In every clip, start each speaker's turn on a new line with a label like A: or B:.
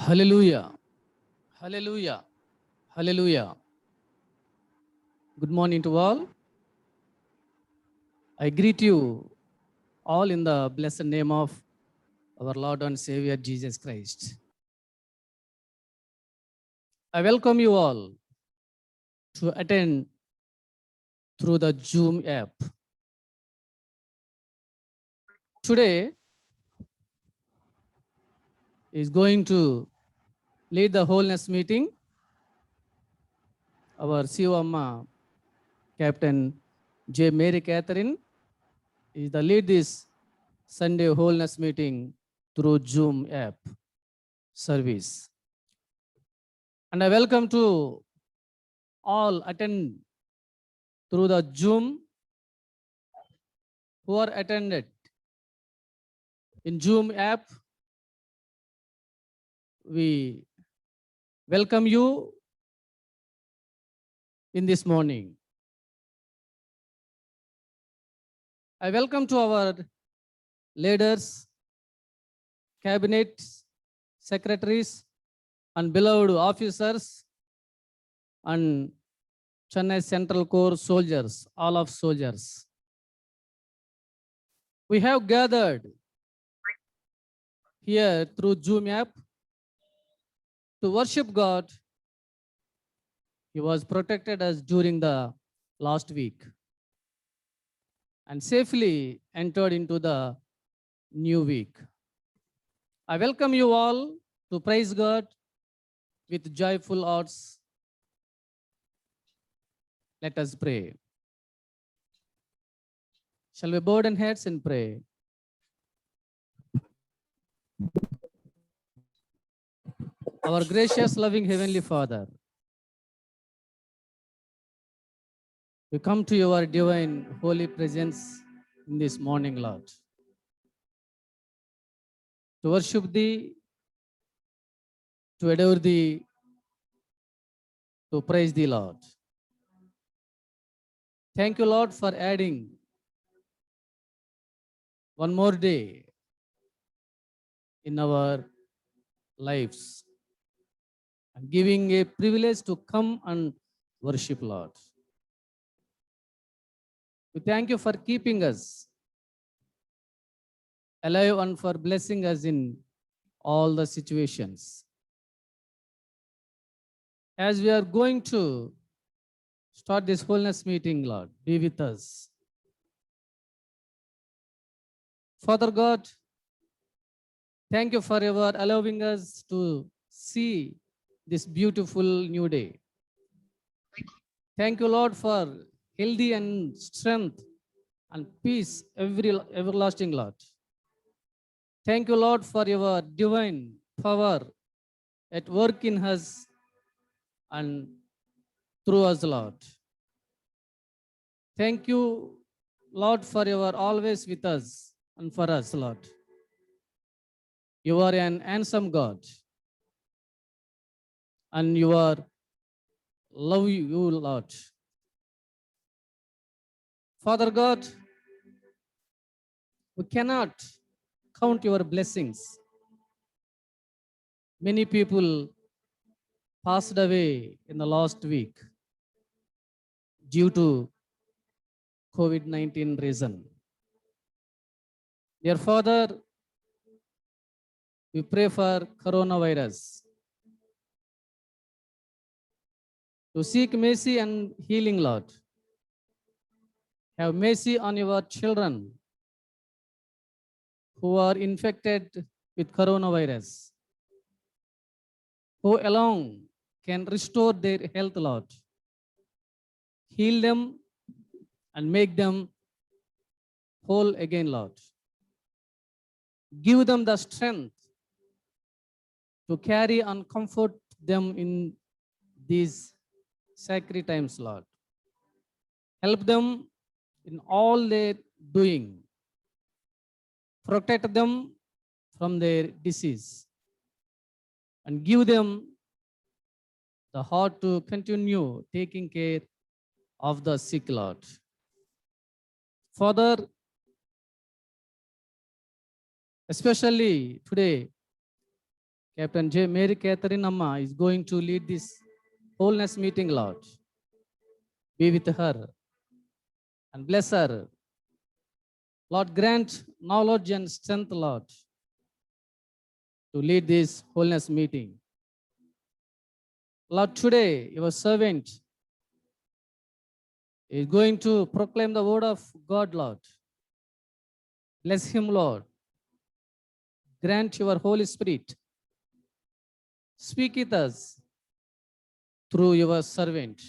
A: Hallelujah. Hallelujah. Hallelujah. Good morning to all. I greet you all in the blessed name of our Lord and Savior Jesus Christ. I welcome you all to attend through the Zoom app. Today is going to lead the wholeness meeting. Our CEO Amma, Captain J. Mary Catherine, is the lead this Sunday wholeness meeting through Zoom app service. And I welcome to all attend through the Zoom who are attended in Zoom app. We welcome you in this morning. I welcome to our leaders, cabinet secretaries, and beloved officers, and Chennai Central Corps soldiers, all of soldiers. We have gathered here through Zoom app to worship God. He was protected us during the last week and safely entered into the new week. I welcome you all to praise God with joyful hearts. Let us pray. Shall we bow our heads and pray? Our gracious, loving Heavenly Father, we come to your divine, holy presence in this morning, Lord, to worship Thee, to adore Thee, to praise Thee, Lord. Thank you, Lord, for adding one more day in our lives and giving a privilege to come and worship, Lord. We thank you for keeping us alive and for blessing us in all the situations. As we are going to start this wholeness meeting, Lord, be with us. Father God, thank you for your allowing us to see this beautiful new day. Thank you, Lord, for healthy and strength and peace, everlasting, Lord. Thank you, Lord, for your divine power at work in us and through us, Lord. Thank you, Lord, for your always with us and for us, Lord. You are an handsome God, and you are love you, Lord. Father God, we cannot count your blessings. Many people passed away in the last week due to COVID-19 reason. Dear Father, we pray for coronavirus to seek mercy and healing, Lord. Have mercy on your children who are infected with coronavirus, who alone can restore their health, Lord. Heal them and make them whole again, Lord. Give them the strength to carry and comfort them in these sacred times, Lord. Help them in all their doing. Protect them from their disease and give them the heart to continue taking care of the sick, Lord. Father, especially today, Captain J. Mary Catherine Amma is going to lead this wholeness meeting, Lord. Be with her and bless her. Lord, grant knowledge and strength, Lord, to lead this wholeness meeting. Lord, today your servant is going to proclaim the word of God, Lord. Bless him, Lord. Grant your Holy Spirit. Speak with us through your servant.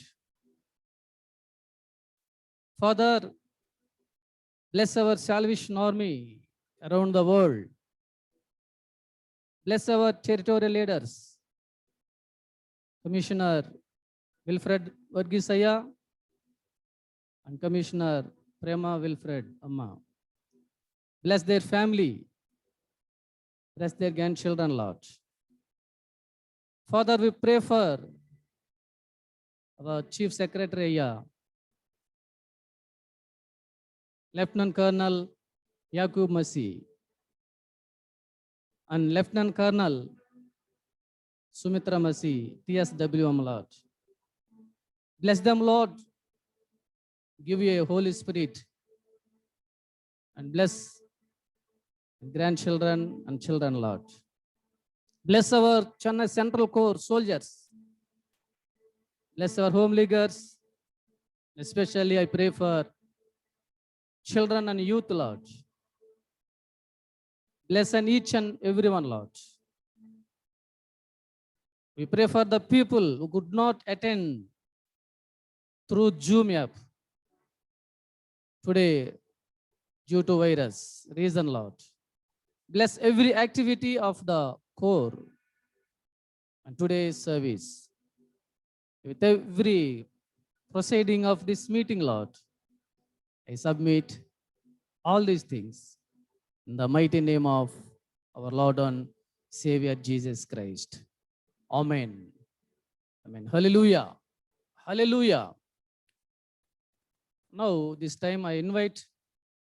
A: Father, bless our Salvation Army around the world. Bless our territorial leaders. Commissioner Wilfred Vargisaya and Commissioner Prema Wilfred Amma. Bless their family. Bless their grandchildren, Lord. Father, we pray for our Chief Secretary, Lieutenant Colonel Yakub Masih and Lieutenant Colonel Sumitra Masih, TSWM, Lord. Bless them, Lord. Give you a Holy Spirit and bless grandchildren and children, Lord. Bless our Chennai Central Corps soldiers. Bless our home leaguers. Especially I pray for children and youth, Lord. Bless each and everyone, Lord. We pray for the people who could not attend through Zoom app today due to virus reason, Lord. Bless every activity of the core and today's service. With every proceeding of this meeting, Lord, I submit all these things in the mighty name of our Lord and Savior Jesus Christ. Amen. Amen. Hallelujah. Hallelujah. Now, this time I invite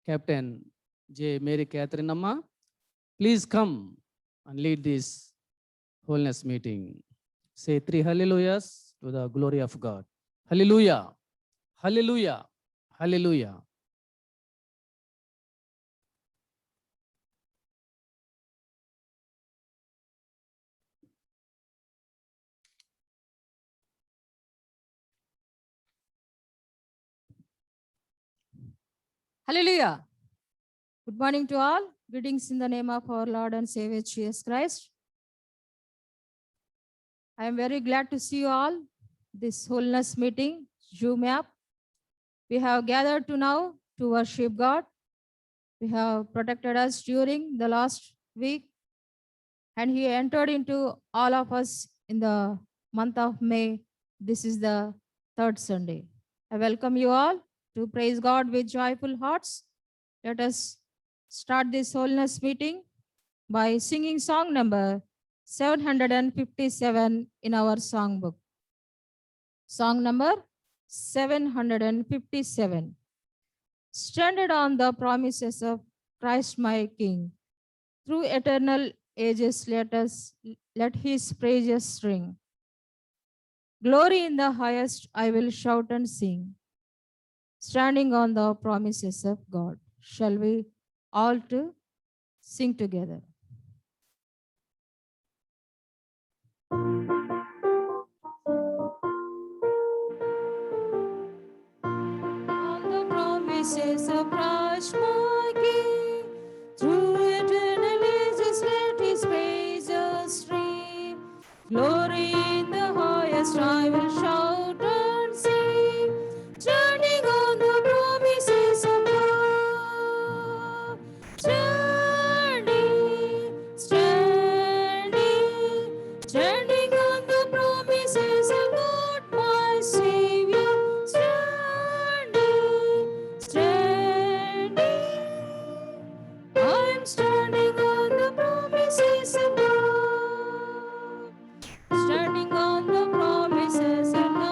A: Captain J. Mary Catherine Amma. Please come and lead this wholeness meeting. Say 3 hallelujahs to the glory of God. Hallelujah. Hallelujah. Hallelujah.
B: Hallelujah. Good morning to all. Greetings in the name of our Lord and Savior Jesus Christ. I am very glad to see you all. This wholeness meeting, Zoom app. We have gathered to now to worship God. We have protected us during the last week, and He entered into all of us in the month of May. This is the third Sunday. I welcome you all to praise God with joyful hearts. Let us start this wholeness meeting by singing song number 757 in our songbook. Song number 757. Stranded on the promises of Christ my King. Through eternal ages let his praises ring. Glory in the highest I will shout and sing. Standing on the promises of God. Shall we all to sing together? On the promises of Christ my King, through eternal ages let his praises stream. Glory in the highest I will shout and sing, standing on the promises of God. Standing on the promises of God, my Savior. I'm standing on the promises of God. Standing on the promises of God.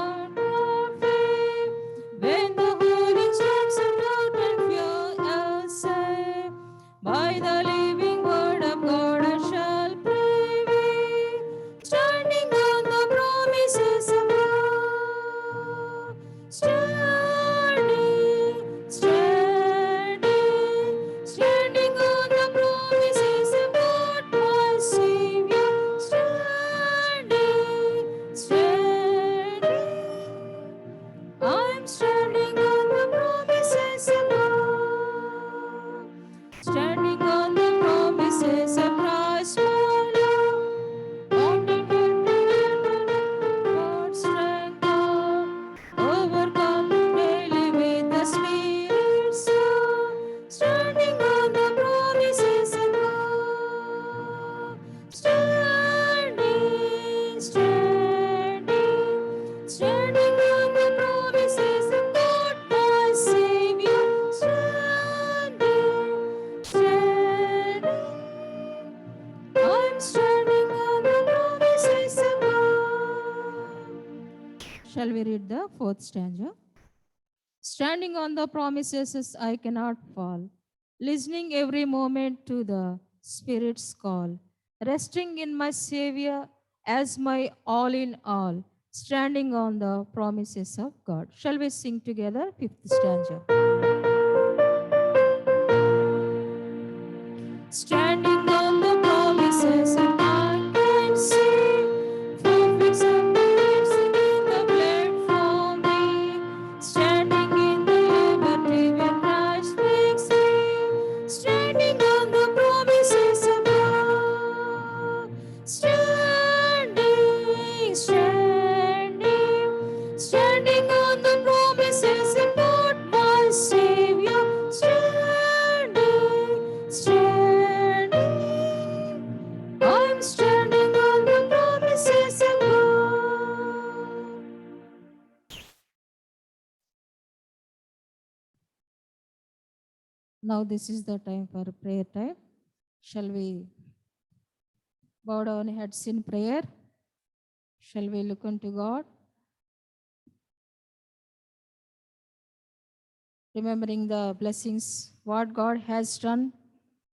B: Shall we read the fourth stanza? Standing on the promises, I cannot fall. Listening every moment to the Spirit's call. Resting in my Savior as my all in all. Standing on the promises of God. Shall we sing together? Fifth stanza. Standing on the promises, I can see prophets and prayers in the blood for me. Standing in the liberty where Christ makes me. Standing on the promises of God. Standing on the promises of God, my Savior. Standing. I'm standing on the promises of God. Now this is the time for prayer time. Shall we bow down heads in prayer? Shall we look unto God? Remembering the blessings, what God has done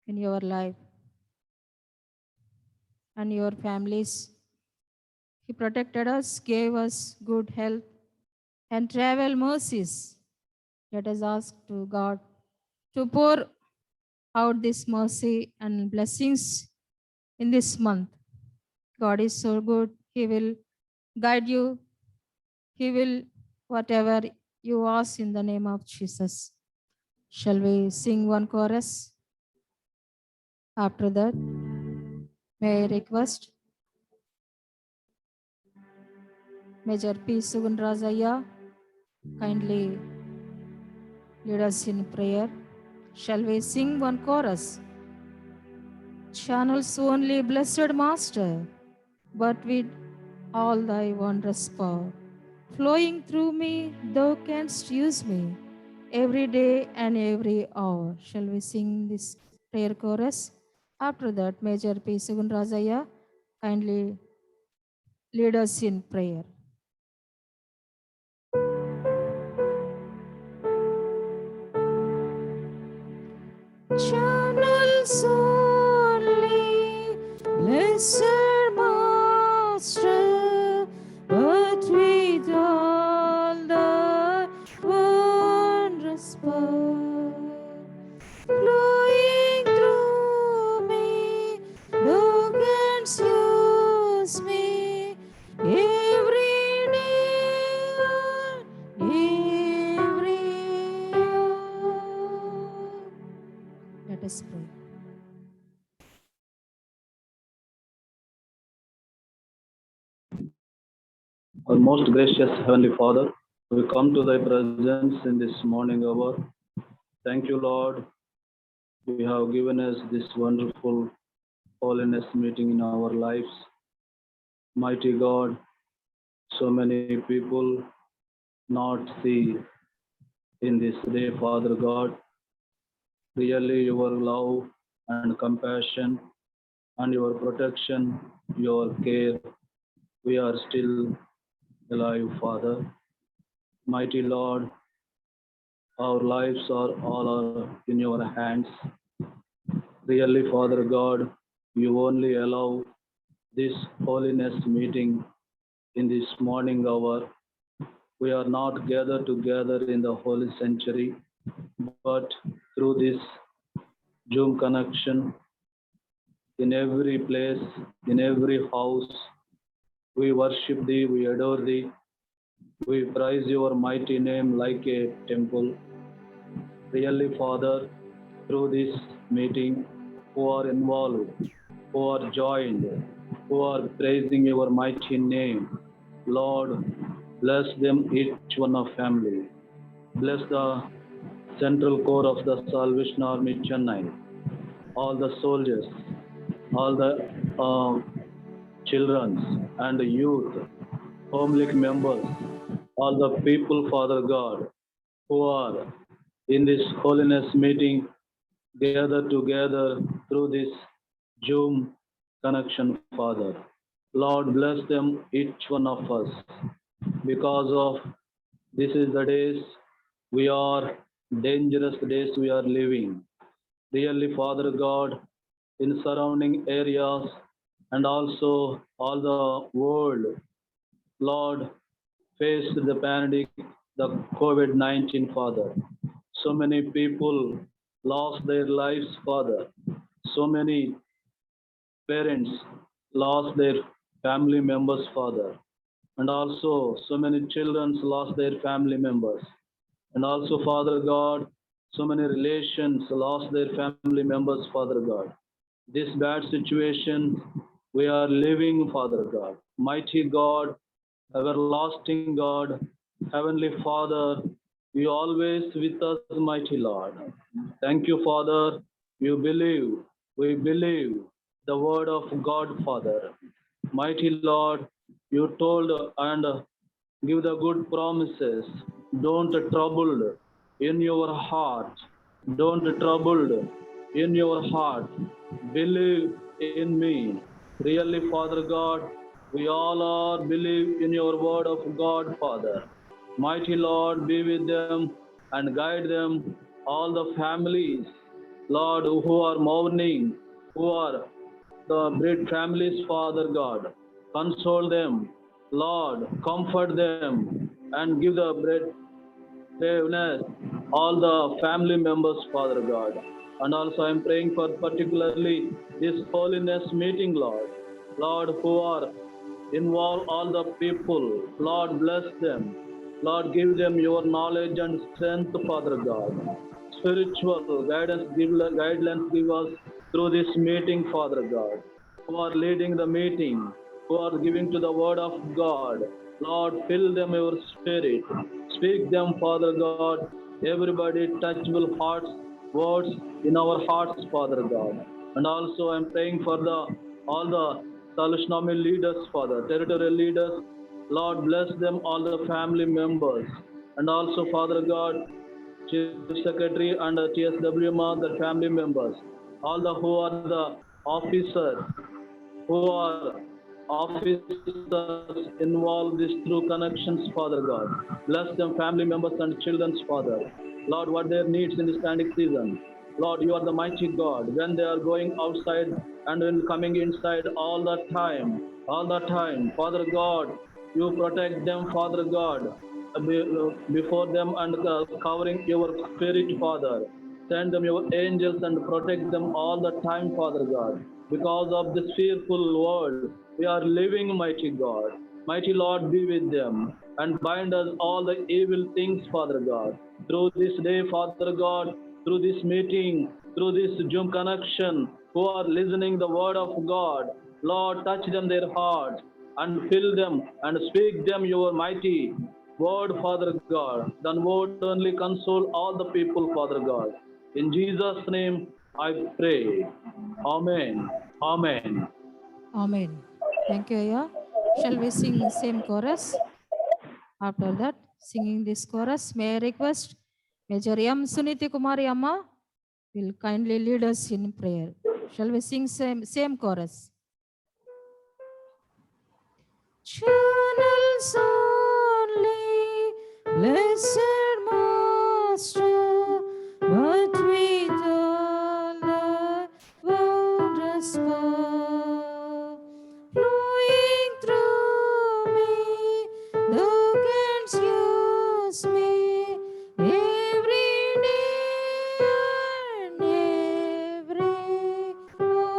B: in your life and your families. He protected us, gave us good health and travel mercies. Let us ask to God to pour out this mercy and blessings in this month. God is so good. He will guide you. He will, whatever you ask in the name of Jesus. Shall we sing one chorus? After that, may I request Major P. Sugundrajaya kindly lead us in prayer. Shall we sing one chorus? Channels only, blessed Master, but with all thy wondrous power. Flowing through me, thou canst use me every day and every hour. Shall we sing this prayer chorus? After that, Major P. Sugundrajaya kindly lead us in prayer. Channels only, blessed Master, but with all the wondrous power flowing through me, thou canst use me every day and every hour. Let us pray.
C: Our most gracious Heavenly Father, we come to thy presence in this morning hour. Thank you, Lord. You have given us this wonderful holiness meeting in our lives. Mighty God, so many people not see in this day, Father God, really your love and compassion and your protection, your care. We are still alive, Father. Mighty Lord, our lives are all in your hands. Really, Father God, you only allow this holiness meeting in this morning hour. We are not gathered together in the holy sanctuary, but through this Zoom connection, in every place, in every house, we worship thee, we adore thee, we praise your mighty name like a temple. Really, Father, through this meeting, who are involved, who are joined, who are praising your mighty name. Lord, bless them, each one of family. Bless the central core of the Salvation Army Chennai, all the soldiers, all the children and the youth, family members, all the people, Father God, who are in this holiness meeting, gather together through this Zoom connection, Father. Lord, bless them, each one of us. because of this is the days we are dangerous days we are living. Really, Father God, in surrounding areas and also all the world, Lord, faced the pandemic, the COVID-19, Father. So many people lost their lives, Father. So many parents lost their family members, Father. And also, so many children lost their family members. And also, Father God, so many relations lost their family members, Father God. This bad situation we are living, Father God. Mighty God, everlasting God, Heavenly Father, you always with us, mighty Lord. Thank you, Father. You believe, we believe the word of God, Father. Mighty Lord, you told and give the good promises. Don't troubled in your heart. Don't troubled in your heart. Believe in me. Really, Father God, we all are believe in your word of God, Father. Mighty Lord, be with them and guide them, all the families, Lord, who are mourning, who are the bread families, Father God. Console them, Lord, comfort them, and give the bread braveness, all the family members, Father God. And also I'm praying for particularly this holiness meeting, Lord. Lord, who are involved all the people. Lord, bless them. Lord, give them your knowledge and strength, Father God. Spiritual guidelines give us through this meeting, Father God. Who are leading the meeting, who are giving to the word of God. Lord, fill them your spirit. Speak them, Father God. Everybody touchable hearts, words in our hearts, Father God. And also I'm praying for the all the Salishnamin leaders, Father, territorial leaders. Lord, bless them, all the family members. And also, Father God, Chief Secretary and TSWMA, the family members, all the who are the officers, who are officers involved this through connections, Father God. Bless them, family members and children's Father. Lord, what their needs in this standing season. Lord, you are the mighty God. When they are going outside and when coming inside all the time, Father God, you protect them, Father God, before them and covering your spirit, Father. Send them your angels and protect them all the time, Father God. Because of this fearful world, we are living, mighty God. Mighty Lord, be with them and bind us all the evil things, Father God. Through this day, Father God, through this meeting, through this Zoom connection, who are listening the word of God, Lord, touch them their hearts and fill them and speak them your mighty word, Father God. Then word only console all the people, Father God. In Jesus' name I pray. Amen. Amen.
B: Amen. Thank you, Aya. Shall we sing the same chorus? After that, singing this chorus, may I request Major M. Suniti Kumari Amma will kindly lead us in prayer. Shall we sing same chorus? Channels only, blessed Master, but with all the wondrous power flowing through me, thou canst use me every day and every hour.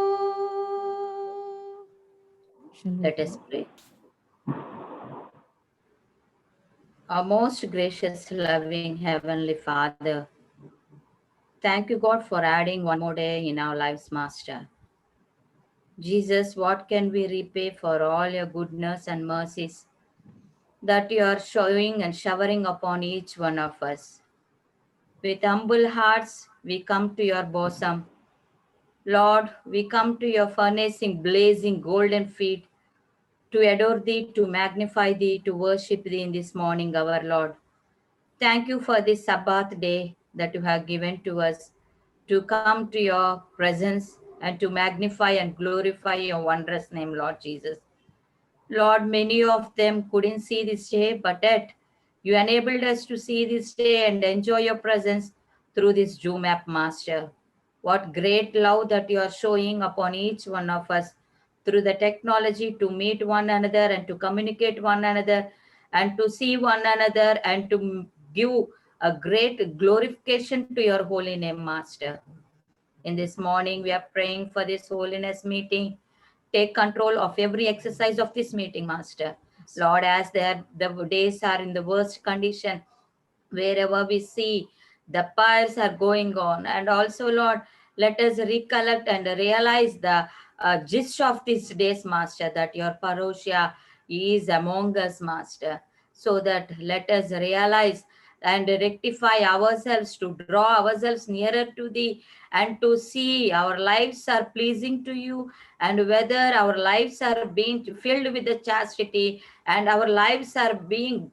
B: Shall we
D: Let us
B: pray?
D: pray. Our most gracious, loving Heavenly Father, thank you, God, for adding one more day in our lives, Master. Jesus, what can we repay for all your goodness and mercies that you are showing and showering upon each one of us? With humble hearts, we come to your bosom. Lord, we come to your furnacing, blazing, golden feet to adore thee, to magnify thee, to worship thee in this morning, our Lord. Thank you for this Sabbath day that you have given to us to come to your presence and to magnify and glorify your wondrous name, Lord Jesus. Lord, many of them couldn't see this day, but yet you enabled us to see this day and enjoy your presence through this Zoom app, Master. What great love that you are showing upon each one of us through the technology to meet one another and to communicate one another and to see one another and to give a great glorification to your holy name, Master. In this morning, we are praying for this holiness meeting. Take control of every exercise of this meeting, Master. Lord, as the days are in the worst condition, wherever we see the fires are going on. And also, Lord, let us recollect and realize the gist of these days, Master, that your parousia is among us, Master. So that let us realize and rectify ourselves to draw ourselves nearer to thee and to see our lives are pleasing to you and whether our lives are being filled with the chastity and our lives are being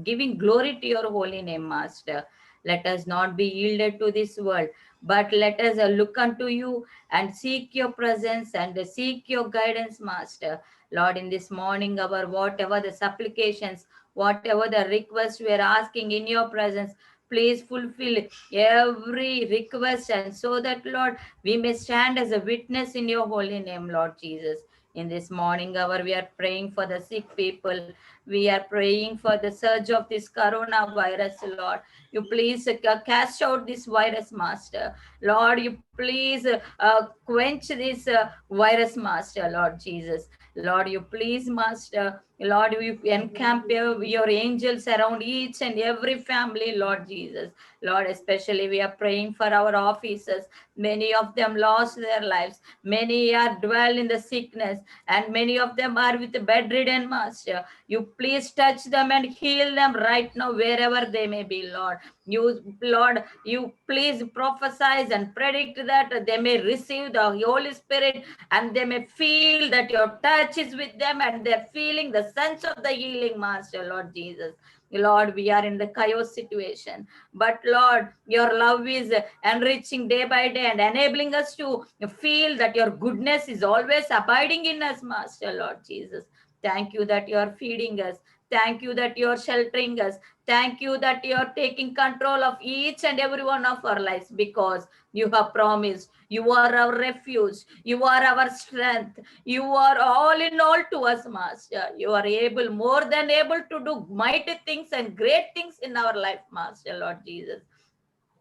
D: giving glory to your holy name, Master. Let us not be yielded to this world, but let us look unto you and seek your presence and seek your guidance, Master. Lord, in this morning, our whatever the supplications, whatever the request we are asking in your presence, please fulfill every request, and so that, Lord, we may stand as a witness in your holy name, Lord Jesus. In this morning hour, we are praying for the sick people. We are praying for the surge of this coronavirus, Lord. You please cast out this virus, Master. Lord, you please quench this virus, Master, Lord Jesus. Lord, you please, Master. Lord, you encamp your angels around each and every family, Lord Jesus. Lord, especially we are praying for our officers. Many of them lost their lives. Many are dwell in the sickness, and many of them are with bedridden, Master. You please touch them and heal them right now, wherever they may be, Lord. You, Lord, you please prophesy and predict that they may receive the Holy Spirit and they may feel that your touch is with them and they're feeling the sense of the healing, Master, Lord Jesus. Lord, we are in the chaos situation, but Lord, your love is enriching day by day and enabling us to feel that your goodness is always abiding in us, Master, Lord Jesus. Thank you that you are feeding us. Thank you that you are sheltering us. Thank you that you are taking control of each and every one of our lives, because you have promised you are our refuge. You are our strength. You are all in all to us, Master. You are able, more than able to do mighty things and great things in our life, Master, Lord Jesus.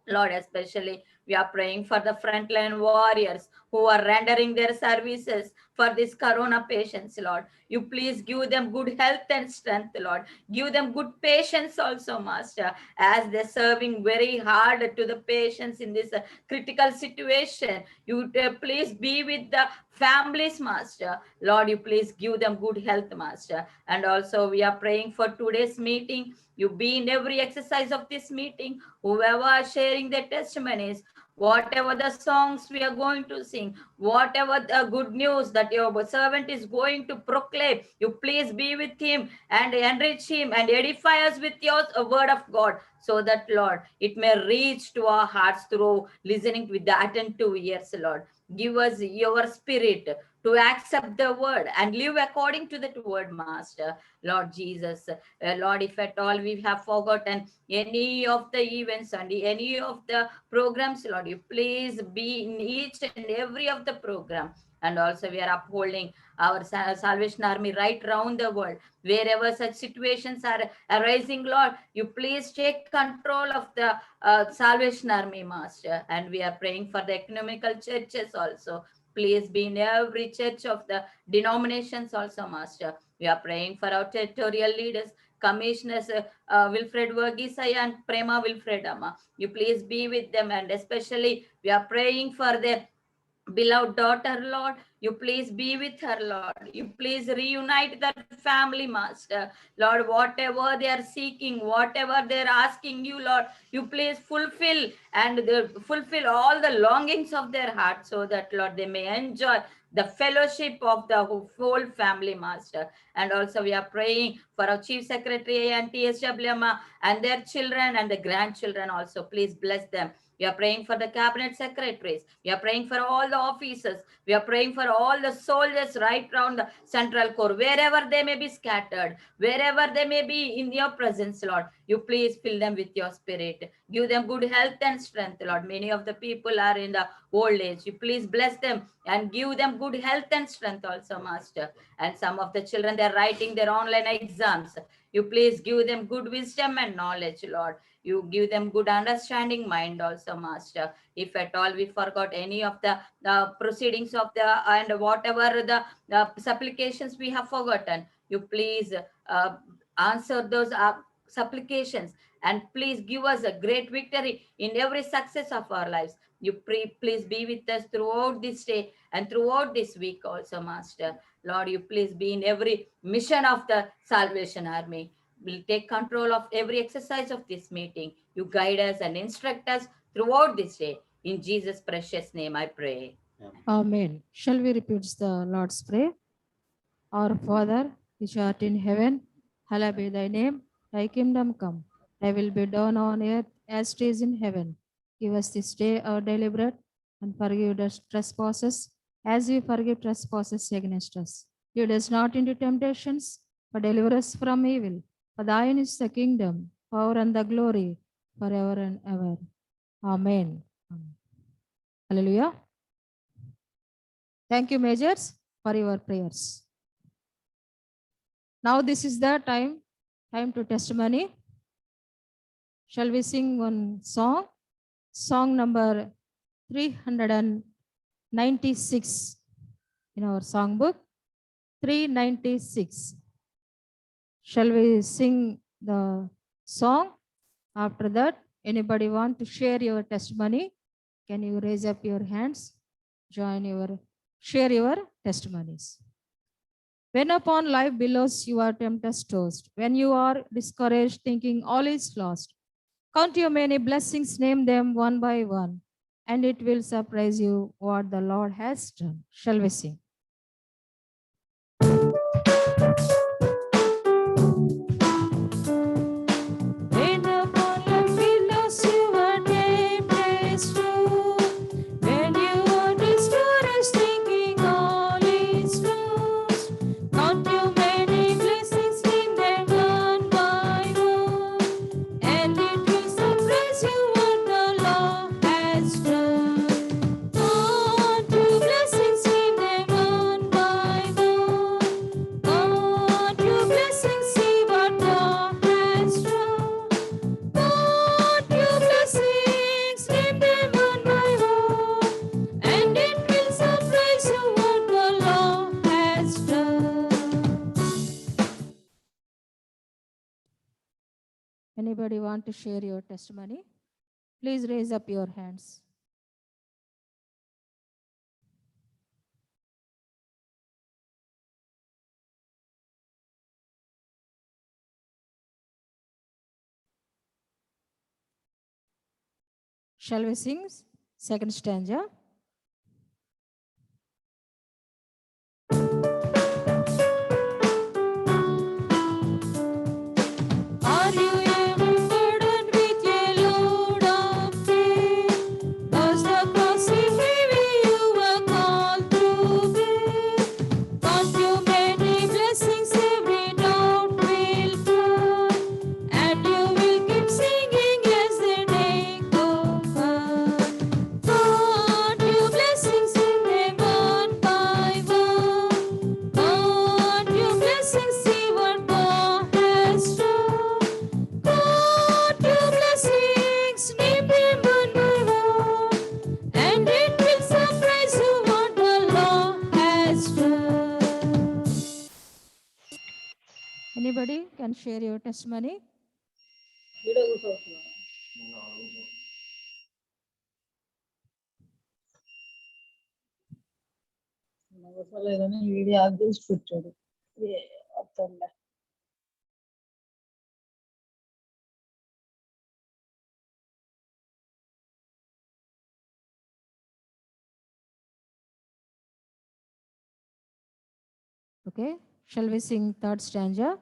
D: Lord, especially we are praying for the frontline warriors who are rendering their services for these corona patients, Lord. You please give them good health and strength, Lord. Give them good patience also, Master, as they're serving very hard to the patients in this critical situation. You please be with the families, Master. Lord, you please give them good health, Master. And also we are praying for today's meeting. You be in every exercise of this meeting, whoever are sharing their testimonies, whatever the songs we are going to sing, whatever the good news that your servant is going to proclaim, you please be with him and enrich him and edify us with your word of God, so that, Lord, it may reach to our hearts through listening with the attentive ears, Lord. Give us your spirit to accept the word and live according to that word, Master, Lord Jesus. Lord, if at all we have forgotten any of the events and any of the programs, Lord, you please be in each and every of the program. And also we are upholding our Salvation Army right around the world. Wherever such situations are arising, Lord, you please take control of the Salvation Army, Master. And we are praying for the economical churches also. Please be in every church of the denominations also, Master. We are praying for our territorial leaders, Commissioners Wilfred Vergisaya and Prema Wilfredama. You please be with them, and especially we are praying for their beloved daughter, Lord. You please be with her, Lord. You please reunite that family, Master. Lord, whatever they are seeking, whatever they are asking you, Lord, you please fulfill and fulfill all the longings of their heart, so that, Lord, they may enjoy the fellowship of the whole family, Master. And also we are praying for our Chief Secretary and TSWM and their children and the grandchildren also. Please bless them. We are praying for the cabinet secretaries. We are praying for all the officers. We are praying for all the soldiers right around the central core, wherever they may be scattered, wherever they may be in your presence, Lord. You please fill them with your spirit. Give them good health and strength, Lord. Many of the people are in the old age. You please bless them and give them good health and strength also, Master. And some of the children, they're writing their online exams. You please give them good wisdom and knowledge, Lord. You give them good understanding mind also, Master. If at all we forgot any of the proceedings of the and whatever the supplications we have forgotten, you please answer those supplications and please give us a great victory in every success of our lives. You please be with us throughout this day and throughout this week also, Master. Lord, you please be in every mission of the Salvation Army. We'll take control of every exercise of this meeting. You guide us and instruct us throughout this day. In Jesus' precious name, I pray.
B: Amen. Shall we repeat the Lord's Prayer? Our Father, which art in heaven, hallowed be thy name. Thy kingdom come. Thy will be done on earth as it is in heaven. Give us this day our daily bread, and forgive us trespasses, as we forgive trespassers against us. Lead us not into temptations, but deliver us from evil. For thine is the kingdom, power, and the glory, forever and ever. Amen. Hallelujah. Thank you, Majors, for your prayers. Now this is the time to testimony. Shall we sing one song? Song number 396 in our songbook. 396. Shall we sing the song? After that, anybody want to share your testimony? Can you raise up your hands? Share your testimonies. When upon life billows you are tempest tossed, when you are discouraged, thinking all is lost, count your many blessings, name them one by one, and it will surprise you what the Lord has done. Shall we sing? When upon life billows you are tempest tossed, when you are discouraged, thinking all is lost, count your many blessings, name them one by one, and it will surprise you what the Lord has done. Count your blessings, name them one by one. Count your blessings, see what God has done. Count your blessings, name them one by one, and it will surprise you what the Lord has done. Anybody want to share your testimony? Please raise up your hands. Shall we sing second stanza? Are you ever burdened with a load of fear? Was the cross heavy you were called to bear? Count your many blessings, every doubt will fly, and you will keep singing as the day goes by. Count your blessings, name them one by one. Count your blessings, see what God has done. Count your blessings, name them one by one, and it will surprise you what the Lord has done. Anybody can share your testimony?
E: లేదని video of చేసి పెట్టాడు వస్తుందా
B: Okay, shall we sing third stanza?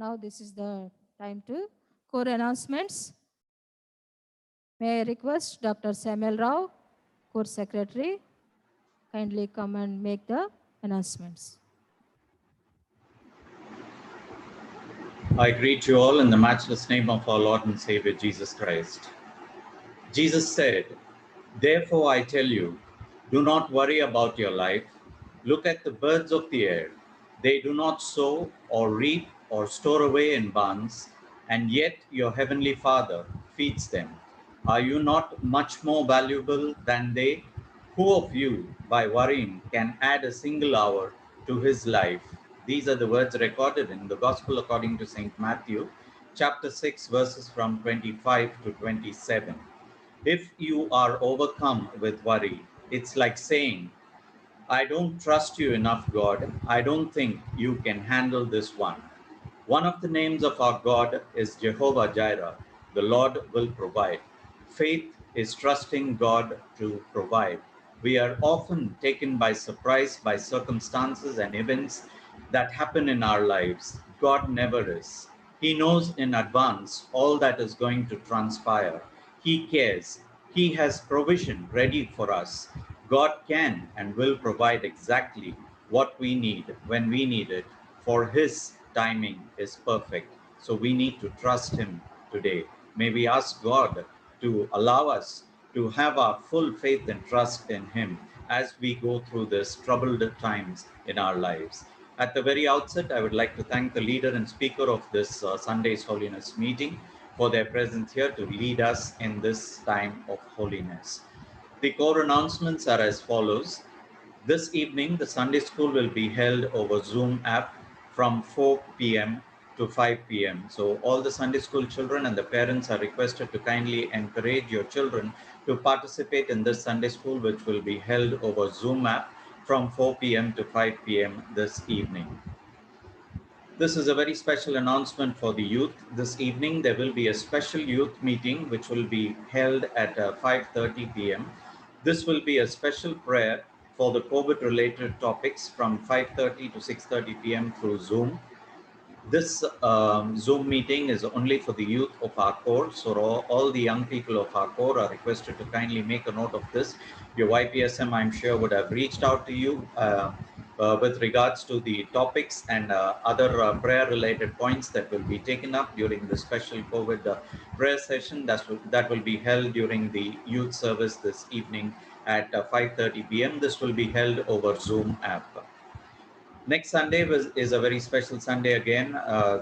B: Now this is the time to core announcements. May I request Dr. Samuel Rao, core secretary, kindly come and make the announcements.
F: I greet you all in the matchless name of our Lord and Savior Jesus Christ. Jesus said, "Therefore I tell you, do not worry about your life. Look at the birds of the air. They do not sow or reap or store away in barns, and yet your heavenly Father feeds them. Are you not much more valuable than they? Who of you, by worrying, can add a single hour to his life?" These are the words recorded in the Gospel according to St. Matthew, chapter 6, verses from 25 to 27. If you are overcome with worry, it's like saying, "I don't trust you enough, God. I don't think you can handle this one." One of the names of our God is Jehovah Jireh. The Lord will provide. Faith is trusting God to provide. We are often taken by surprise by circumstances and events that happen in our lives. God never is. He knows in advance all that is going to transpire. He cares. He has provision ready for us. God can and will provide exactly what we need when we need it, for His timing is perfect. So we need to trust Him today. May we ask God to allow us to have our full faith and trust in Him as we go through this troubled times in our lives. At the very outset, I would like to thank the leader and speaker of this Sunday's Holiness meeting for their presence here to lead us in this time of holiness. The core announcements are as follows. This evening, the Sunday school will be held over Zoom app from 4 p.m. to 5 p.m. So all the Sunday school children and the parents are requested to kindly encourage your children to participate in this Sunday school, which will be held over Zoom app from 4 p.m. to 5 p.m. this evening. This is a very special announcement for the youth. This evening, there will be a special youth meeting which will be held at 5:30 p.m. This will be a special prayer for the COVID-related topics from 5:30 to 6:30 p.m. through Zoom. This Zoom meeting is only for the youth of our core, so all the young people of our core are requested to kindly make a note of this. Your YPSM, I'm sure, would have reached out to you with regards to the topics and other prayer-related points that will be taken up during the special COVID prayer session that will be held during the youth service this evening at 5:30 p.m. This will be held over Zoom app. Next Sunday is a very special Sunday again.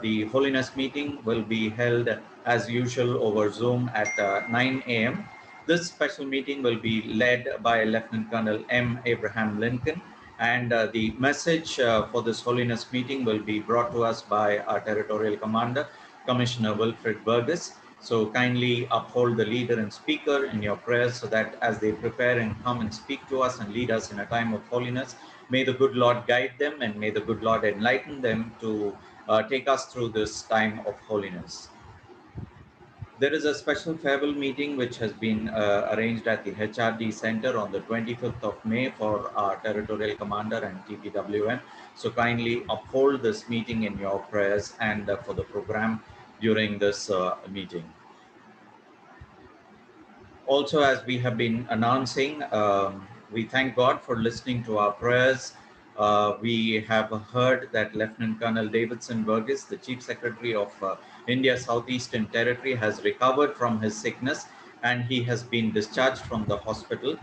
F: The Holiness meeting will be held as usual over Zoom at 9 a.m. This special meeting will be led by Lieutenant Colonel M. Abraham Lincoln, and the message for this Holiness meeting will be brought to us by our Territorial Commander, Commissioner Wilfred Burgess. So kindly uphold the leader and speaker in your prayers so that as they prepare and come and speak to us and lead us in a time of holiness, may the good Lord guide them and may the good Lord enlighten them to take us through this time of holiness. There is a special farewell meeting which has been arranged at the HRD Center on the 25th of May for our Territorial Commander and TPWM. So kindly uphold this meeting in your prayers and for the program during this meeting. Also, as we have been announcing, we thank God for listening to our prayers. We have heard that Lieutenant Colonel Davidson Burgess, the Chief Secretary of India Southeastern Territory, has recovered from his sickness and he has been discharged from the hospital.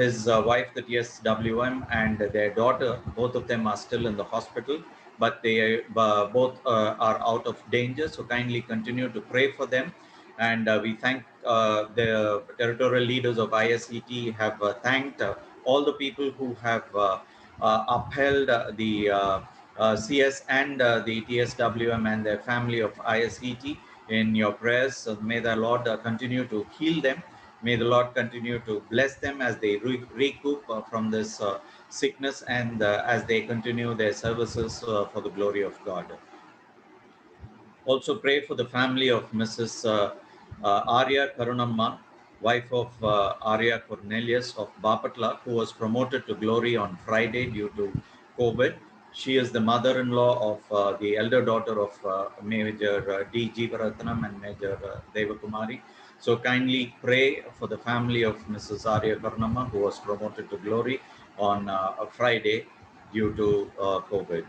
F: His wife, the TSWM, and their daughter, both of them are still in the hospital, but they both are out of danger. So kindly continue to pray for them. And we thank the territorial leaders of ISET have thanked all the people who have upheld the CS and the TSWM and their family of ISET in your prayers. So may the Lord continue to heal them. May the Lord continue to bless them as they recoup from this sickness and as they continue their services for the glory of God. Also pray for the family of Mrs. Arya Karunamma, wife of Arya Cornelius of Bapatla, who was promoted to glory on Friday due to COVID. She is the mother-in-law of the elder daughter of Major D. Jeevaratnam and Major Devakumari. So kindly pray for the family of Mrs. Arya Karnamma, who was promoted to glory on a Friday due to COVID.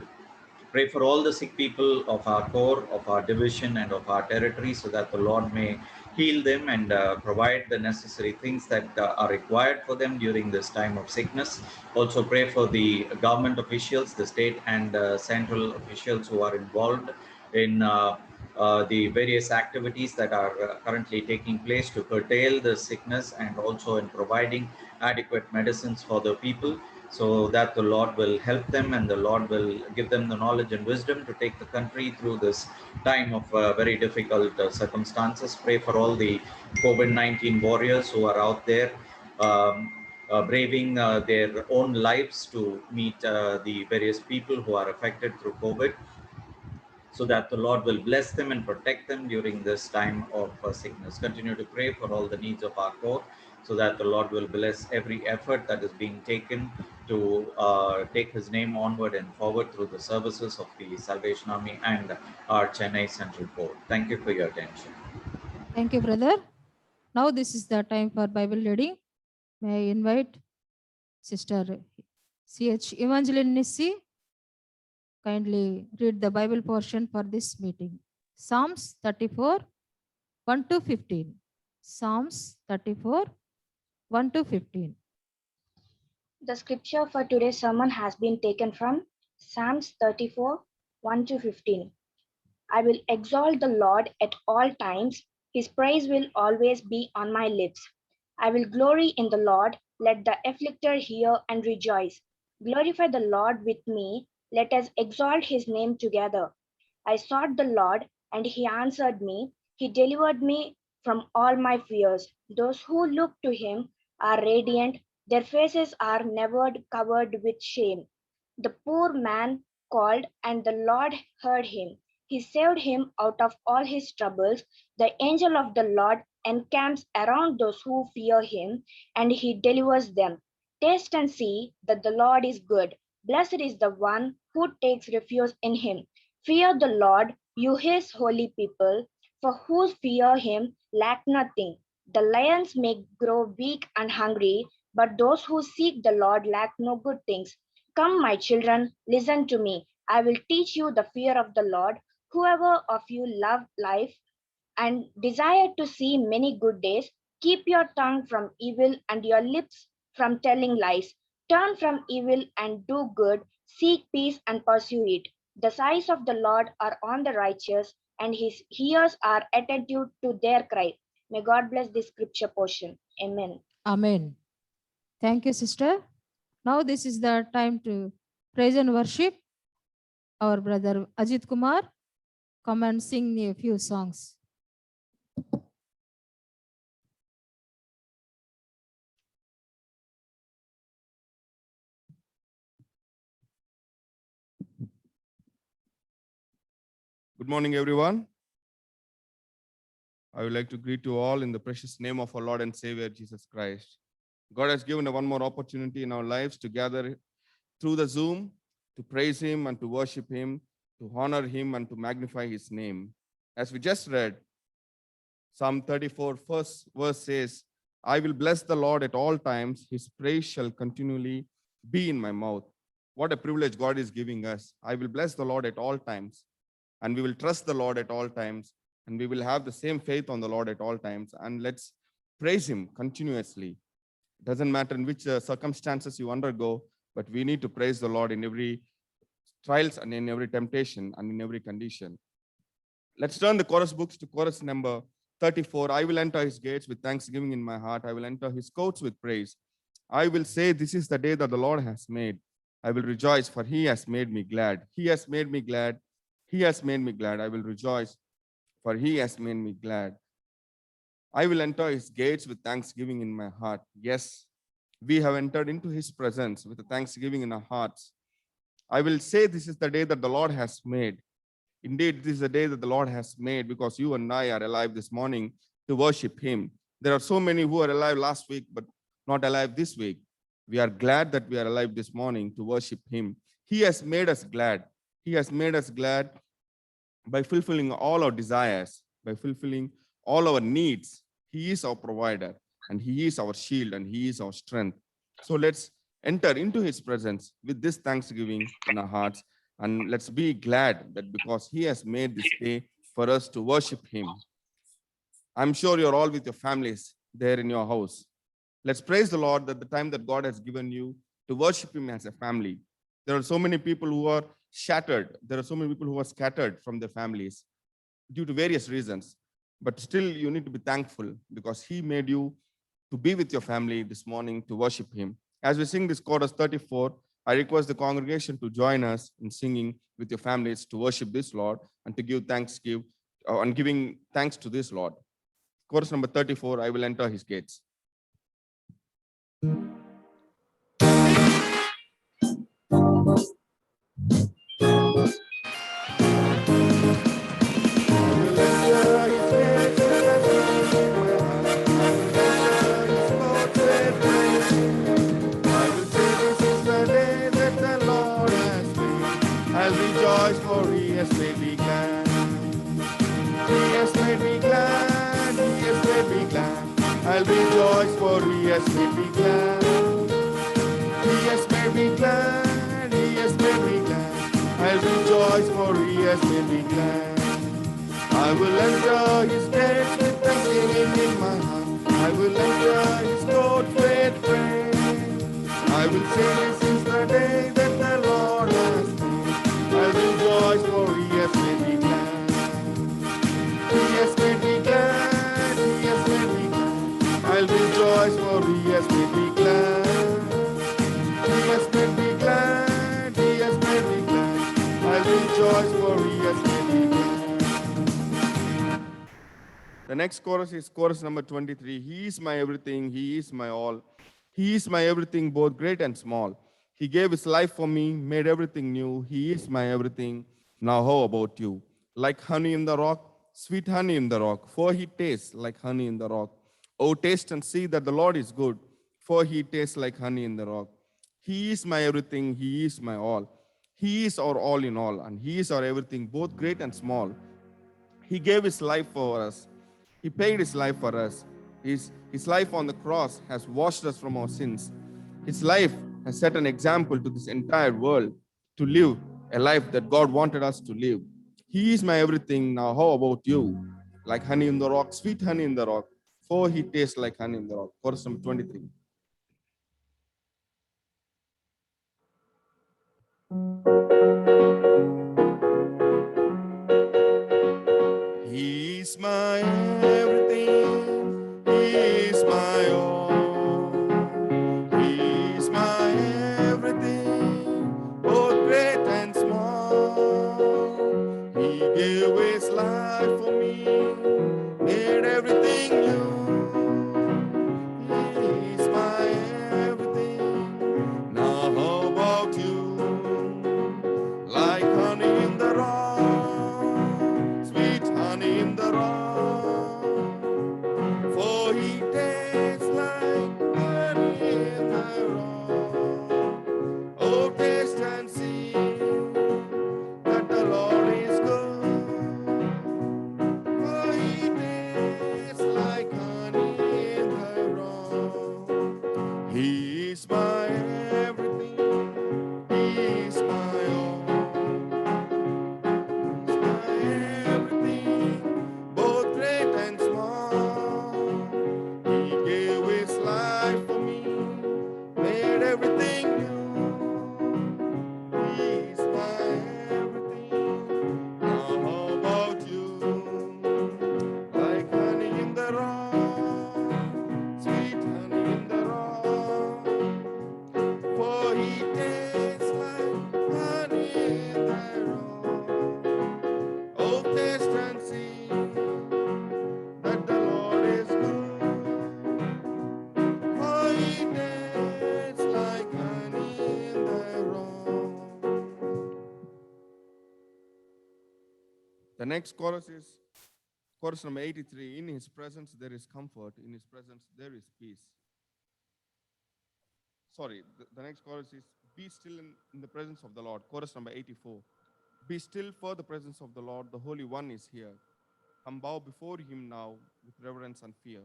F: Pray for all the sick people of our core, of our division, and of our territory, so that the Lord may heal them and provide the necessary things that are required for them during this time of sickness. Also pray for the government officials, the state and central officials who are involved in the various activities that are currently taking place to curtail the sickness, and also in providing adequate medicines for the people, so that the Lord will help them and the Lord will give them the knowledge and wisdom to take the country through this time of very difficult circumstances. Pray for all the COVID-19 warriors who are out there braving their own lives to meet the various people who are affected through COVID, so that the Lord will bless them and protect them during this time of sickness. Continue to pray for all the needs of our core, so that the Lord will bless every effort that is being taken to take His name onward and forward through the services of the Salvation Army and our Chennai Central Board. Thank you for your attention.
B: Thank you, brother. Now this is the time for Bible reading. May I invite Sister C.H. Evangeline Nissi kindly read the Bible portion for this meeting. Psalms 34, 1 to 15. Psalms 34, 1 to 15.
G: The scripture for today's sermon has been taken from Psalms 34, 1 to 15. I will exalt the Lord at all times. His praise will always be on my lips. I will glory in the Lord. Let the afflicted hear and rejoice. Glorify the Lord with me. Let us exalt his name together. I sought the Lord, and he answered me. He delivered me from all my fears. Those who look to him are radiant. Their faces are never covered with shame. The poor man called, and the Lord heard him. He saved him out of all his troubles. The angel of the Lord encamps around those who fear him, and he delivers them. Taste and see that the Lord is good. Blessed is the one who takes refuge in him. Fear the Lord, you his holy people, for who fear him lack nothing. The lions may grow weak and hungry, but those who seek the Lord lack no good things. Come, my children, listen to me. I will teach you the fear of the Lord. Whoever of you love life and desire to see many good days, keep your tongue from evil and your lips from telling lies. Turn from evil and do good. Seek peace and pursue it. The eyes of the Lord are on the righteous, and his ears are attentive to their cry. May God bless this scripture portion. Amen.
B: Amen. Thank you, sister. Now this is the time to praise and worship. Our brother Ajit Kumar, come and sing a few songs.
H: Good morning, everyone. I would like to greet you all in the precious name of our Lord and Savior, Jesus Christ. God has given one more opportunity in our lives to gather through the Zoom, to praise Him and to worship Him, to honor Him and to magnify His name. As we just read, Psalm 34, first verse says, I will bless the Lord at all times. His praise shall continually be in my mouth. What a privilege God is giving us. I will bless the Lord at all times. And we will trust the Lord at all times, and we will have the same faith on the Lord at all times, and let's praise Him continuously. It doesn't matter in which circumstances you undergo, but we need to praise the Lord in every trials and in every temptation and in every condition. Let's turn the chorus books to chorus number 34. I will enter His gates with thanksgiving in my heart. I will enter His courts with praise. I will say, this is the day that the Lord has made. I will rejoice, for He has made me glad. He has made me glad. He has made me glad. I will rejoice, for He has made me glad. I will enter His gates with thanksgiving in my heart. Yes, we have entered into His presence with a thanksgiving in our hearts. I will say, this is the day that the Lord has made. Indeed, this is the day that the Lord has made, because you and I are alive this morning to worship Him. There are so many who are alive last week, but not alive this week. We are glad that we are alive this morning to worship Him. He has made us glad. He has made us glad by fulfilling all our desires, by fulfilling all our needs. He is our provider, and He is our shield, and He is our strength. So let's enter into His presence with this thanksgiving in our hearts, and let's be glad that because He has made this day for us to worship Him. I'm sure you're all with your families there in your house. Let's praise the Lord that the time that God has given you to worship Him as a family. There are so many people who are shattered. There are so many people who are scattered from their families due to various reasons. But still, you need to be thankful because He made you to be with your family this morning to worship Him. As we sing this chorus 34, I request the congregation to join us in singing with your families to worship this Lord and to give thanks, and giving thanks to this Lord. Chorus number 34, I will enter His gates. I'll rejoice, for He has made me glad. He has made me glad. He has made me glad. I'll rejoice, for He has made me glad. He has made me glad. He has made me glad. I'll rejoice, for He has made me glad. I will enter His gates with thanksgiving in my heart. I will enter His court with praise. I will say, this is the day that the Lord has made. I will rejoice, for He has made me glad. He has made me glad. He has made me glad. I'll rejoice, for He has made me glad. He has made me glad. He has made me glad. I'll rejoice, for He has made me glad. The next chorus is chorus number 23. He is my everything. He is my all. He is my everything, both great and small. He gave His life for me, made everything new. He is my everything. Now how about you? Like honey in the rock, sweet honey in the rock, for He tastes like honey in the rock. Oh, taste and see that the Lord is good, for He tastes like honey in the rock. He is my everything. He is my all. He is our all in all, and He is our everything, both great and small. He gave His life for us. He paid His life for us. His life on the cross has washed us from our sins. His life has set an example to this entire world to live a life that God wanted us to live. He is my everything. Now, how about you? Like honey in the rock, sweet honey in the rock, for He tastes like honey in the rock. Chorus number 23. He is my everything. He is my all. He is my everything, both great and small. He gave His life for me, made everything new. He is my everything. Now how about you? Like honey in the rock, sweet honey in the rock, for He tastes like honey in the rock. Oh, taste and see that the Lord is good, for He tastes like honey in the rock. He is my everything. He is my all. He's my everything, both great and small. He gave His life for me, made everything new. He's my everything. Now how about you? Like honey in the rock, sweet honey in the rock, for He tastes like honey in the rock. Oh, taste and see that the Lord is good, for He tastes like honey in the rock. The next chorus is chorus number 83. In His presence there is comfort. In His presence there is peace. the next chorus is Be Still in the Presence of the Lord. Chorus number 84. Be still for the presence of the Lord. The Holy One is here. Come bow before him now with reverence and fear.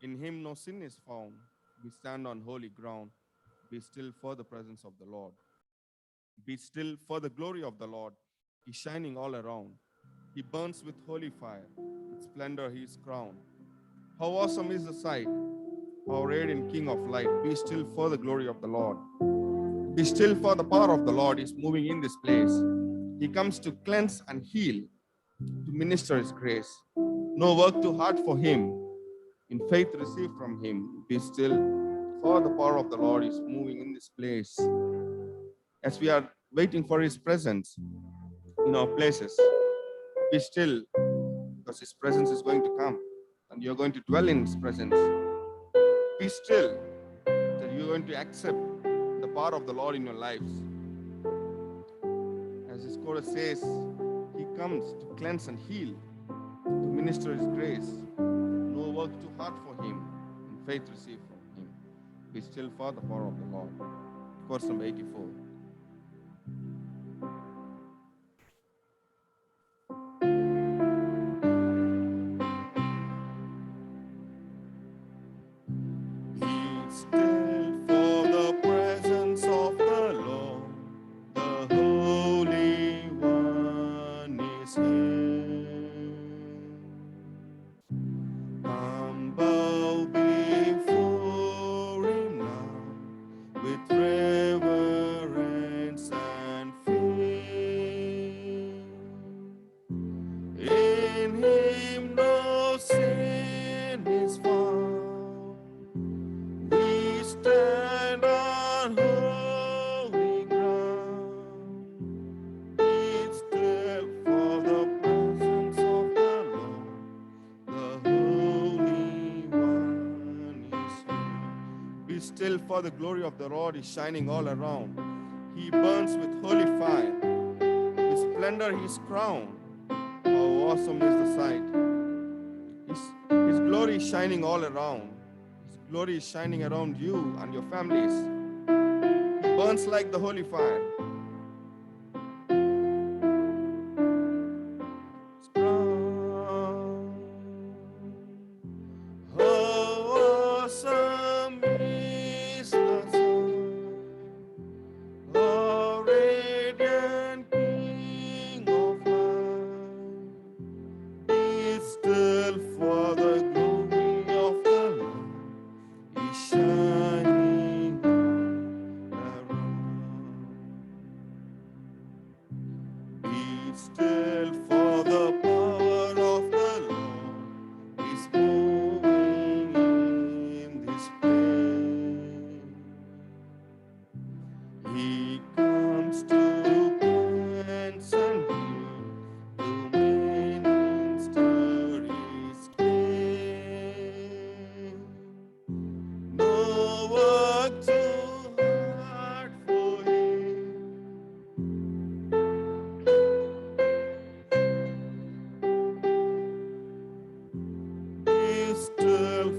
H: In him no sin is found. We stand on holy ground. Be still for the presence of the Lord. Be still for the glory of the Lord. He's shining all around. He burns with holy fire. With splendor he is crowned. How awesome is the sight. How radiant King of light. Be still for the glory of the Lord. Be still for the power of the Lord is moving in this place. He comes to cleanse and heal, to minister his grace. No work too hard for him. In faith receive from him. Be still, for the power of the Lord is moving in this place. As we are waiting for his presence in our places, be still, because his presence is going to come and you're going to dwell in his presence. Be still, that you're going to accept the power of the Lord in your lives. As this chorus says, he comes to cleanse and heal, to minister his grace. No work too hard for him. In faith receive from him. Be still for the power of the Lord. Chorus number 84. Be still for the presence of the Lord. The Holy One is here. Come bow before him now with reverence and fear. In him no sin is found. We stand on holy ground. Be still for the presence of the Lord. The Holy One is here. Be still, for the glory of the Lord is shining all around. He burns with holy fire. With splendor he is crowned. How awesome is the sight. His glory is shining all around. His glory is shining around you and your families. He burns like the holy fire. His crown. How awesome is the sun. How radiant King of light. Be still, for the glory of the Lord is shining around. Be still, for the power of the Lord is moving in this place. He comes to cleanse and heal, to minister his grace. No work too hard for him. Be still,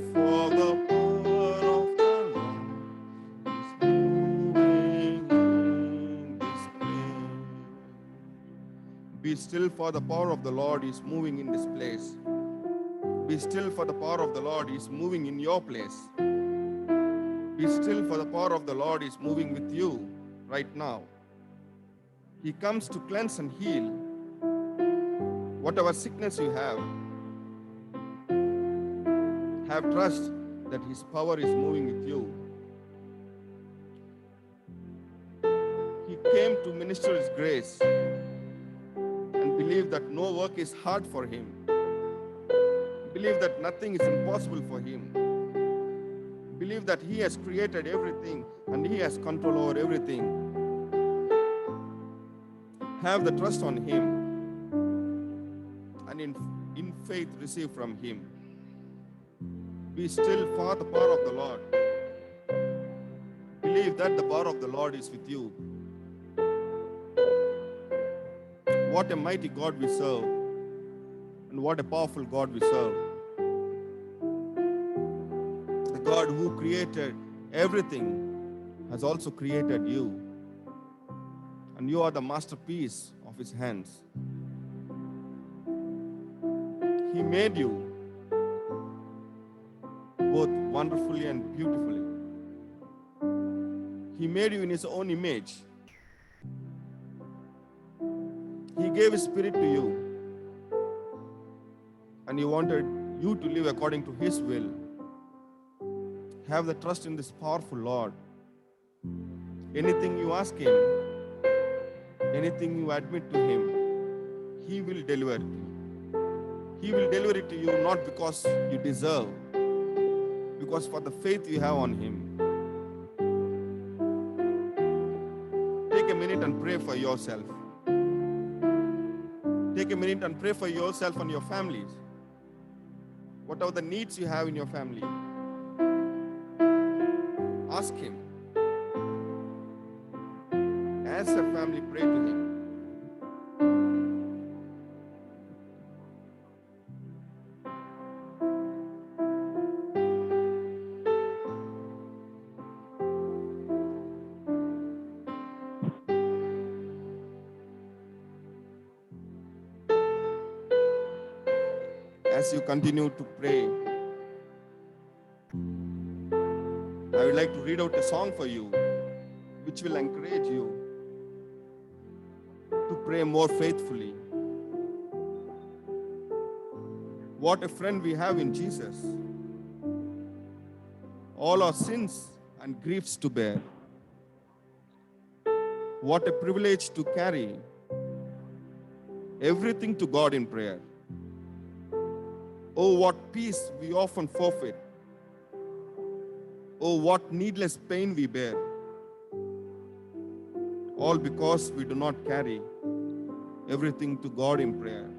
H: for the power of the Lord is moving in this place. Be still, for the power of the Lord is moving in this place. Be still, for the power of the Lord is moving in your place. Be still, for the power of the Lord is moving with you right now. He comes to cleanse and heal whatever sickness you have. Have trust that his power is moving with you. He came to minister his grace, and believe that no work is hard for him. Believe that nothing is impossible for him. Believe that he has created everything and he has control over everything. Have the trust on him, and in faith receive from him. Be still, for the power of the Lord. Believe that the power of the Lord is with you. What a mighty God we serve, and what a powerful God we serve. The God who created everything has also created you, and you are the masterpiece of his hands. He made you both wonderfully and beautifully. He made you in his own image. He gave his spirit to you, and he wanted you to live according to his will. Have the trust in this powerful Lord. Anything you ask him, anything you admit to him, he will deliver it to you. He will deliver it to you not because you deserve, because for the faith you have on him. Take a minute and pray for yourself. Take a minute and pray for yourself and your families. What are the needs you have in your family? Ask him. As a family, pray to him. As you continue to pray, I would like to read out a song for you, which will encourage you to pray more faithfully. What a friend we have in Jesus. All our sins and griefs to bear. What a privilege to carry everything to God in prayer. Oh, what peace we often forfeit. Oh, what needless pain we bear. All because we do not carry everything to God in prayer.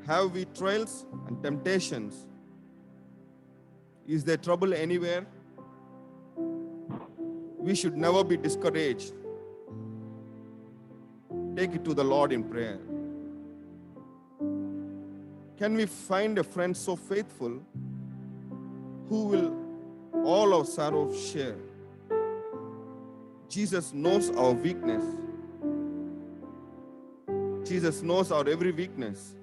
H: Have we trials and temptations? Is there trouble anywhere? We should never be discouraged. Take it to the Lord in prayer. Can we find a friend so faithful who will all our sorrows share? Jesus knows our weakness. Jesus knows our every weakness.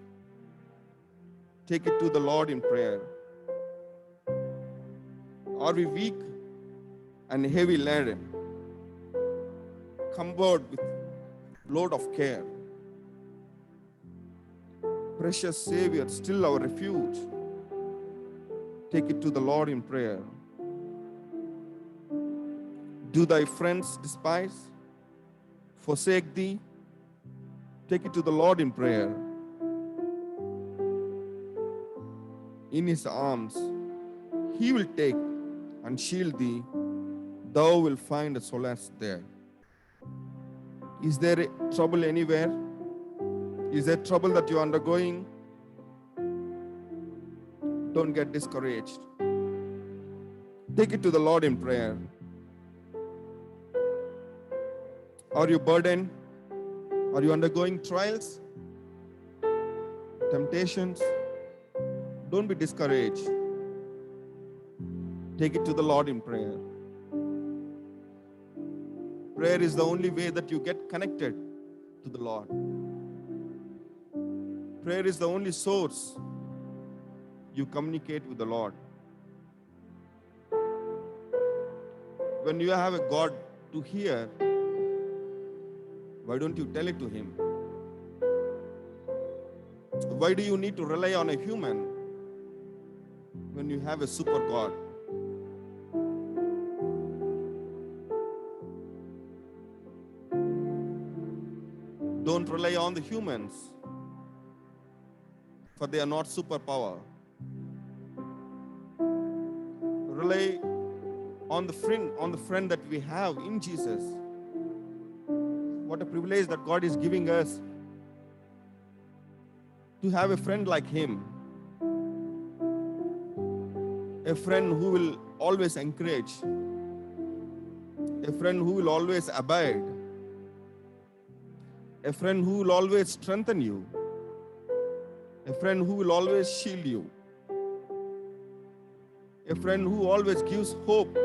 H: Take it to the Lord in prayer. Are we weak and heavy laden, cumbered with load of care? Precious Savior, still our refuge. Take it to the Lord in prayer. Do thy friends despise, forsake thee? Take it to the Lord in prayer. In his arms, he will take and shield thee. Thou wilt find a solace there. Is there trouble anywhere? Is there trouble that you're undergoing? Don't get discouraged. Take it to the Lord in prayer. Are you burdened? Are you undergoing trials? Temptations? Don't be discouraged. Take it to the Lord in prayer. Prayer is the only way that you get connected to the Lord. Prayer is the only source you communicate with the Lord. When you have a God to hear, why don't you tell it to him? Why do you need to rely on a human when you have a super God? Don't rely on the humans, for they are not superpower. Rely on the friend that we have in Jesus. What a privilege that God is giving us to have a friend like him. A friend who will always encourage. A friend who will always abide. A friend who will always strengthen you. A friend who will always shield you. A friend who always gives hope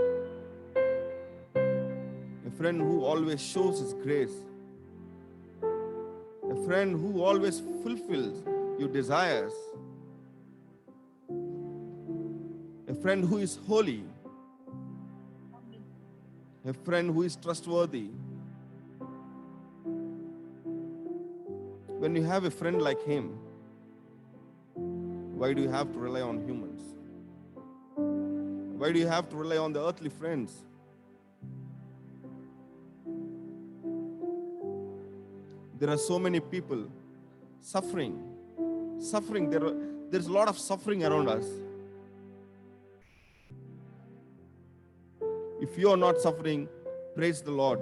H: friend who always shows his grace, a friend who always fulfills your desires, a friend who is holy, a friend who is trustworthy. When you have a friend like him, why do you have to rely on humans? Why do you have to rely on the earthly friends? There are so many people suffering. There's a lot of suffering around us. If you are not suffering, praise the Lord.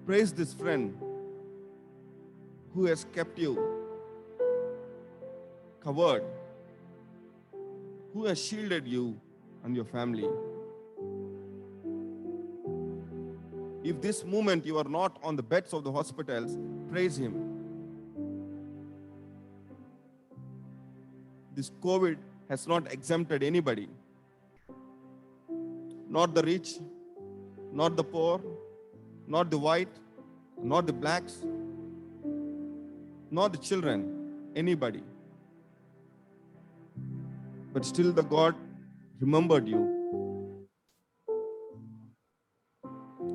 H: Praise this friend who has kept you covered, who has shielded you and your family. If this moment you are not on the beds of the hospitals, praise him. This COVID has not exempted anybody, not the rich, not the poor, not the white, not the blacks, not the children, anybody. But still the God remembered you.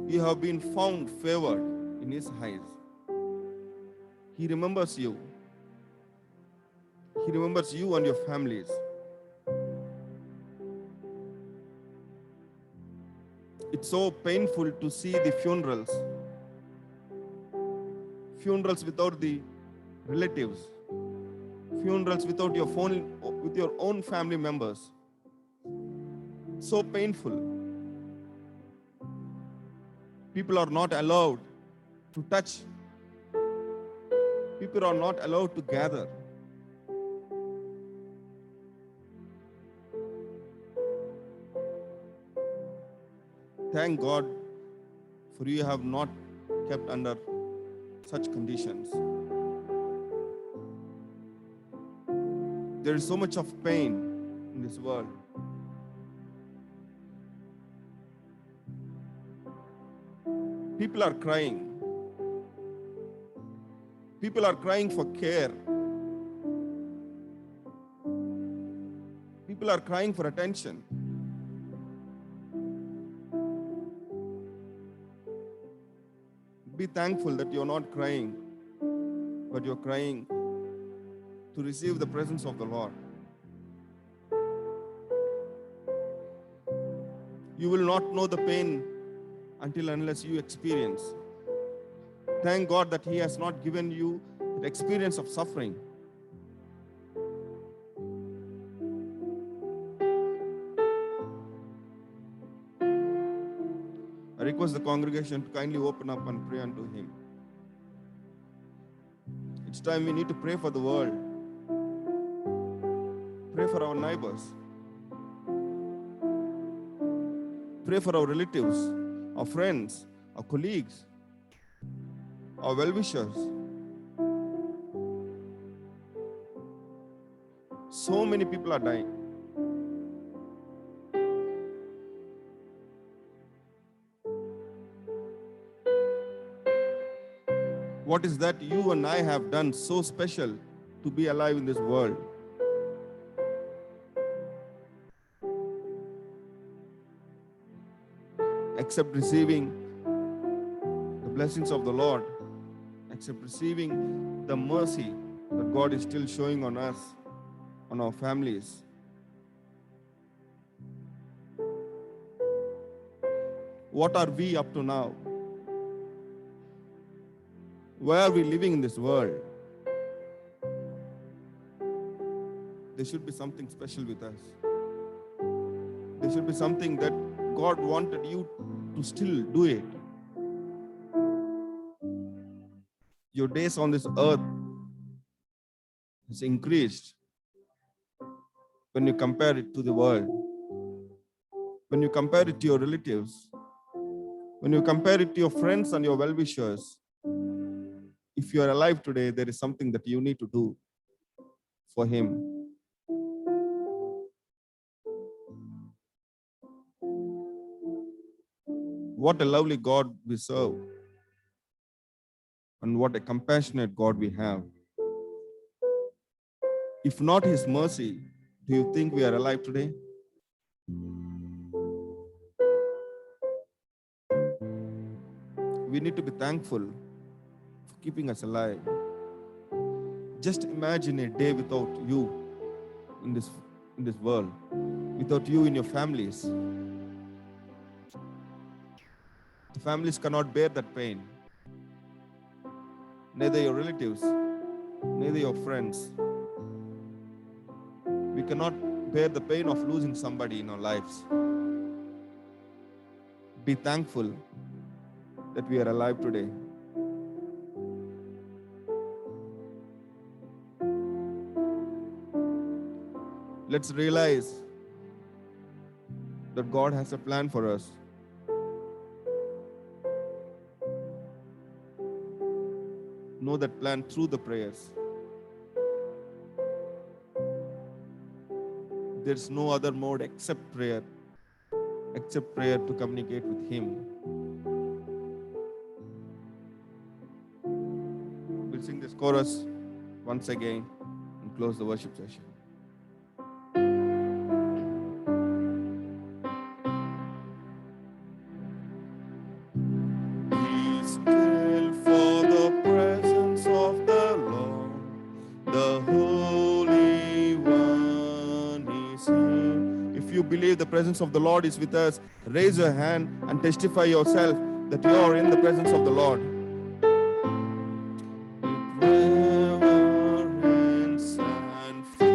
H: You have been found favored in his eyes. He remembers you. He remembers you and your families. It's so painful to see the funerals without the relatives, funerals without with your own family members. So painful. People are not allowed to touch. People are not allowed to gather. Thank God for you have not kept under such conditions. There is so much of pain in this world. People are crying. People are crying for care. People are crying for attention. Be thankful that you're not crying, but you're crying to receive the presence of the Lord. You will not know the pain unless you experience. Thank God that He has not given you the experience of suffering. I request the congregation to kindly open up and pray unto Him. It's time we need to pray for the world. Pray for our neighbors. Pray for our relatives, our friends, our colleagues, our well-wishers. So many people are dying. What is that you and I have done so special to be alive in this world? Except receiving the blessings of the Lord, except receiving the mercy that God is still showing on us, on our families. What are we up to now? Why are we living in this world? There should be something special with us. There should be something that God wanted you to still do it. Your days on this earth has increased when you compare it to the world. When you compare it to your relatives, when you compare it to your friends and your well-wishers, if you are alive today, there is something that you need to do for Him. What a lovely God we serve, and what a compassionate God we have. If not his mercy, do you think we are alive today? We need to be thankful for keeping us alive. Just imagine a day without you in this world, without you in your families. The families cannot bear that pain. Neither your relatives, neither your friends. We cannot bear the pain of losing somebody in our lives. Be thankful that we are alive today. Let's realize that God has a plan for us. Know that plan through the prayers. There's no other mode except prayer to communicate with Him. We'll sing this chorus once again and close the worship session. Be still for the presence of the Lord, the Holy One is here. If you believe the presence of the Lord is with us, raise your hand and testify yourself that you are in the presence of the Lord. With reverence and fear,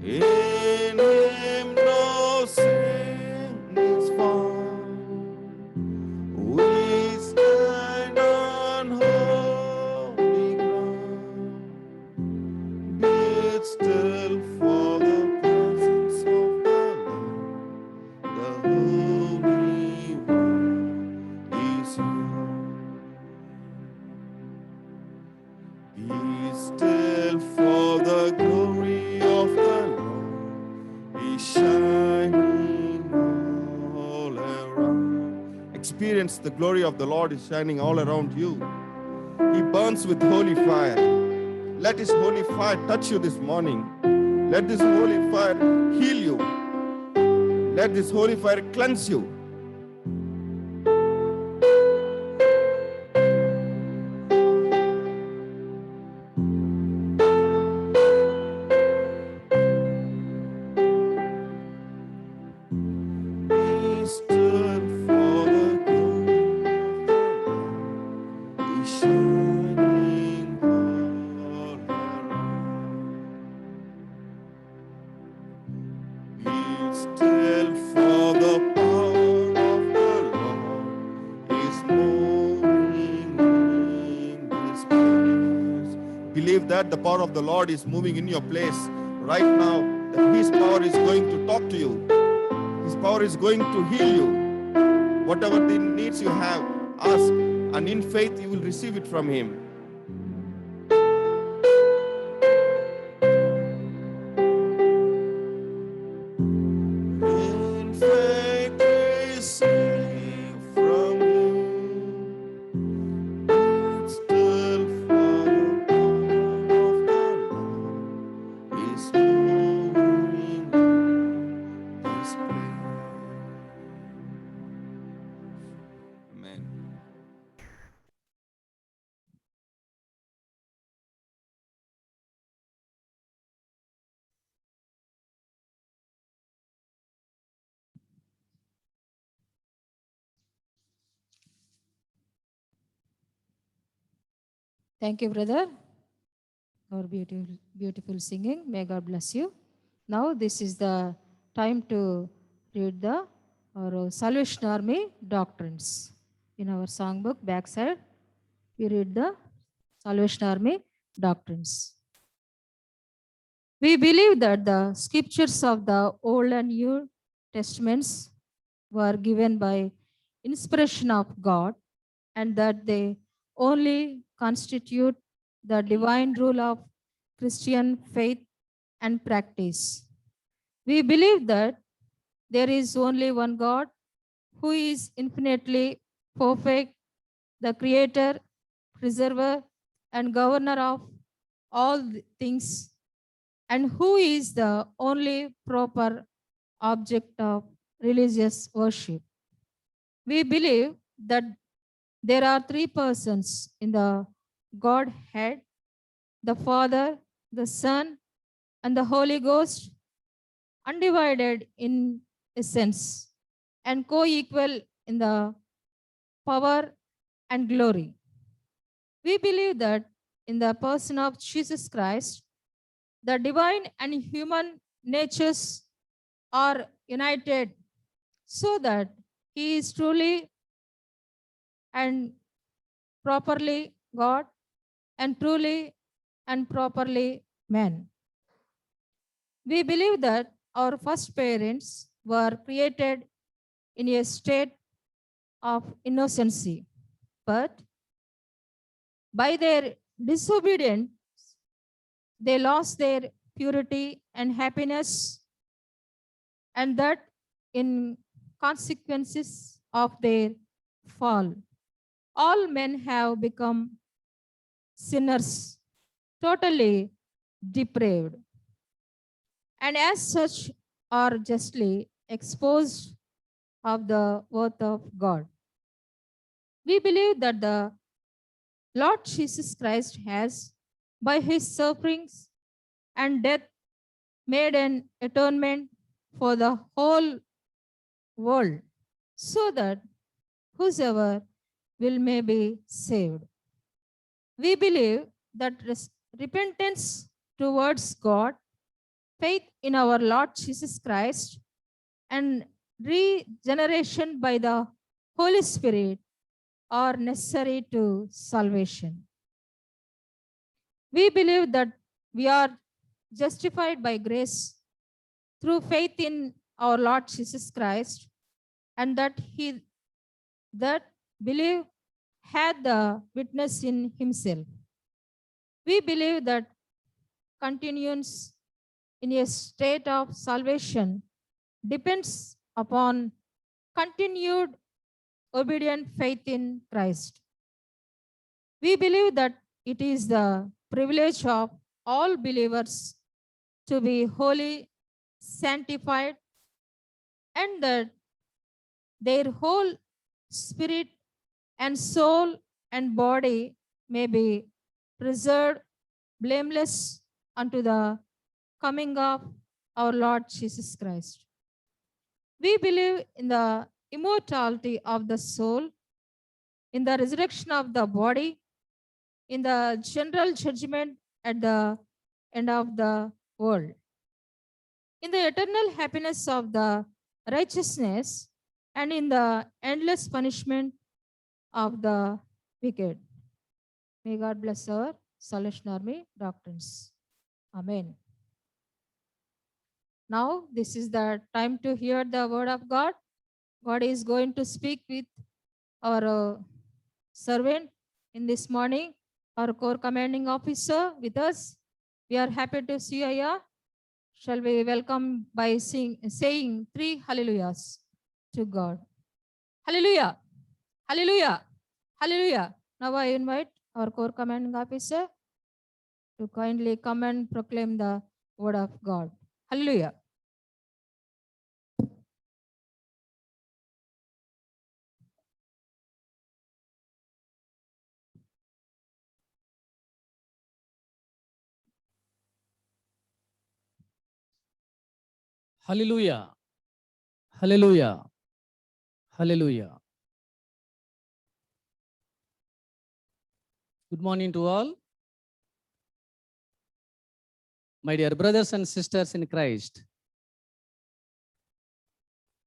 H: in Him no sin is found. We stand on holy ground. Be still for the presence of the Lord, the Holy One is here. Be still for the glory of the Lord is shining all around. Experience the glory of the Lord is shining all around you. He burns with holy fire. Let His holy fire touch you this morning. Let this holy fire heal you. Let this holy fire cleanse you. Be still for the glory of the Lord is shining all around. Be still for the power of the Lord is moving in this place. Believe that the power of the Lord is moving in your place right now, that His power is going to talk to you. His power is going to heal you. Whatever the needs you have, ask, and in faith you will receive it from Him. In faith receive from Him. Be still for the power of the Lord is moving in this place. Amen.
B: Thank you, brother, for beautiful singing. May God bless you. Now this is the time to read our Salvation Army doctrines. In our songbook backside, we read the Salvation Army doctrines. We believe that the scriptures of the Old and New Testaments were given by inspiration of God, and that they only constitute the divine rule of Christian faith and practice. We believe that there is only one God who is infinitely perfect, the creator, preserver, and governor of all things, and who is the only proper object of religious worship. We believe that there are three persons in the Godhead: the Father, the Son, and the Holy Ghost, undivided in essence and co-equal in the power and glory. We believe that in the person of Jesus Christ, the divine and human natures are united so that he is truly and properly God and truly and properly man. We believe that our first parents were created in a state of innocency, but by their disobedience, they lost their purity and happiness, and that in consequences of their fall, all men have become sinners, totally depraved, and as such are justly exposed of the wrath of God. We believe that the Lord Jesus Christ has, by his sufferings and death, made an atonement for the whole world, so that whosoever will may be saved. We believe that repentance towards God, faith in our Lord Jesus Christ, and regeneration by the Holy Spirit are necessary to salvation. We believe that we are justified by grace through faith in our Lord Jesus Christ, and that he that believe had the witness in himself. We believe that continuance in a state of salvation depends upon continued obedient faith in Christ. We believe that it is the privilege of all believers to be holy, sanctified, and that their whole spirit and soul and body may be preserved blameless unto the coming of our Lord Jesus Christ. We believe in the immortality of the soul, in the resurrection of the body, in the general judgment at the end of the world, in the eternal happiness of the righteousness, and in the endless punishment of the wicked. May God bless our Salvation Army doctrines. Amen. Now, this is the time to hear the word of God. God is going to speak with our servant in this morning, our core commanding officer with us. We are happy to see you here. Shall we welcome by saying 3 hallelujahs to God. Hallelujah, hallelujah, hallelujah. Now I invite our core commanding officer to kindly come and proclaim the word of God. Hallelujah.
A: Hallelujah. Hallelujah. Hallelujah. Good morning to all. My dear brothers and sisters in Christ,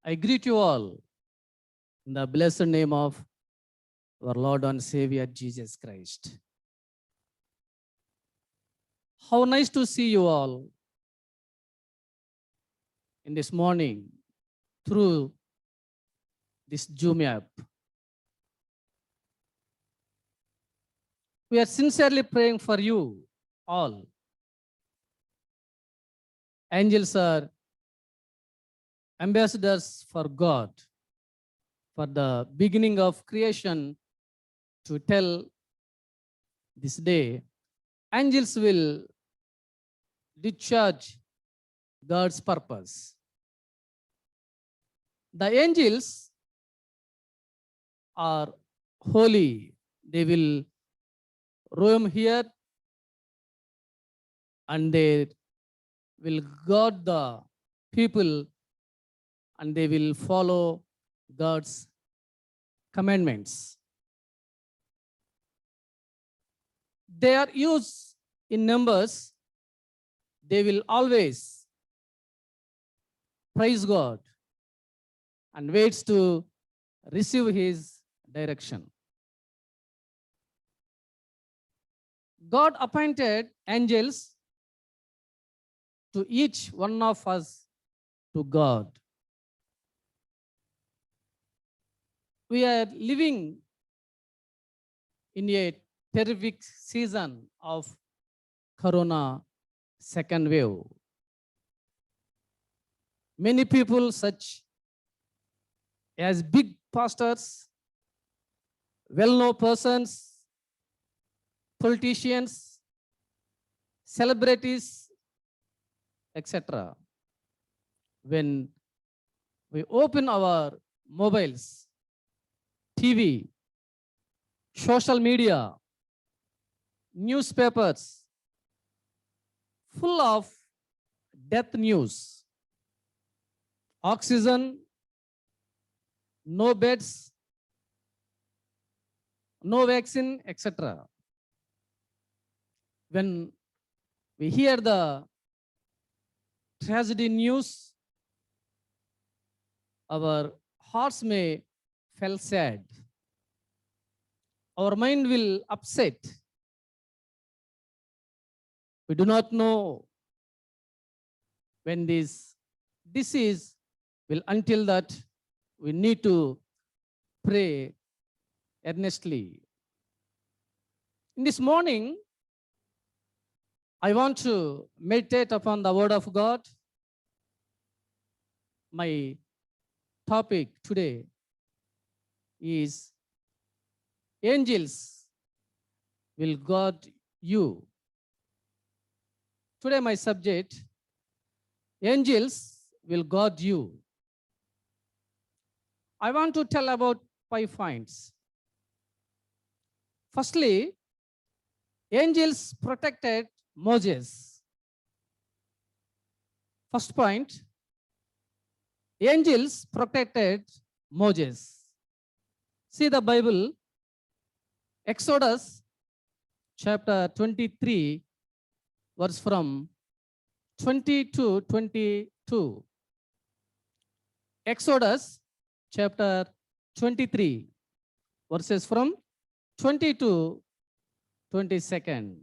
A: I greet you all in the blessed name of our Lord and Savior Jesus Christ. How nice to see you all in this morning through this Zoom app. We are sincerely praying for you all. Angels are ambassadors for God, for the beginning of creation to tell this day, angels will discharge God's purpose. The angels are holy. They will roam here and they will guard the people and they will follow God's commandments. They are used in numbers. They will always praise God and waits to receive his direction. God appointed angels to each one of us to God. We are living in a terrific season of Corona second wave. Many people, such as big pastors, well-known persons, politicians, celebrities, etc. When we open our mobiles, TV, social media, newspapers, full of death news, oxygen, no beds, no vaccine, etc. When we hear the tragedy news, our hearts may feel sad. Our mind will upset. We do not know when this disease will, until that we need to pray earnestly. In this morning, I want to meditate upon the word of God. My topic today is angels will guard you. Today my subject, angels will guard you. I want to tell about 5 points. Firstly, angels protected Moses. First point, angels protected Moses. See the Bible, Exodus chapter 23, verse from 20 to 22. Exodus chapter 23, verses from 20 to 22nd.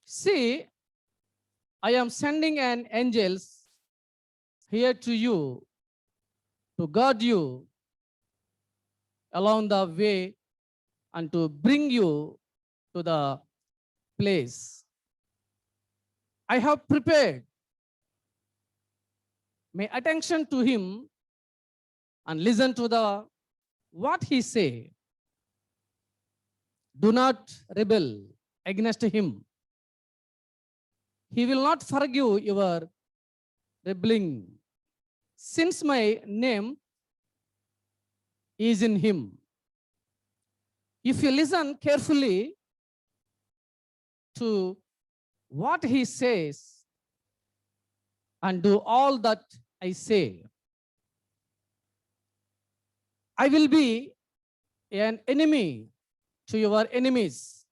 A: See, I am sending an angels here to you to guard you along the way and to bring you to the place. I have prepared my attention to him and listen to the what he say. Do not rebel against him. He will not forgive your rebelling, since my name is in him. If you listen carefully to what he says and do all that I say, I will be an enemy to your enemies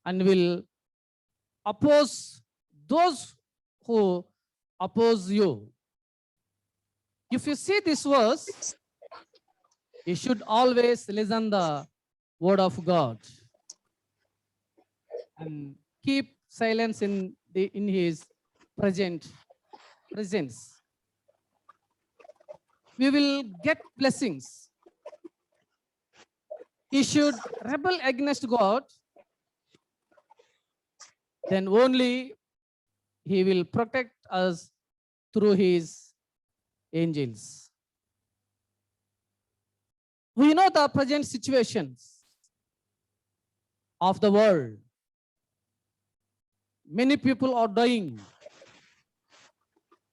A: and will oppose those who oppose you. If you see this verse, you should always listen the word of God and keep silence in his presence. We will get blessings. You should rebel against God, then only he will protect us through his angels. We know the present situations of the world. Many people are dying,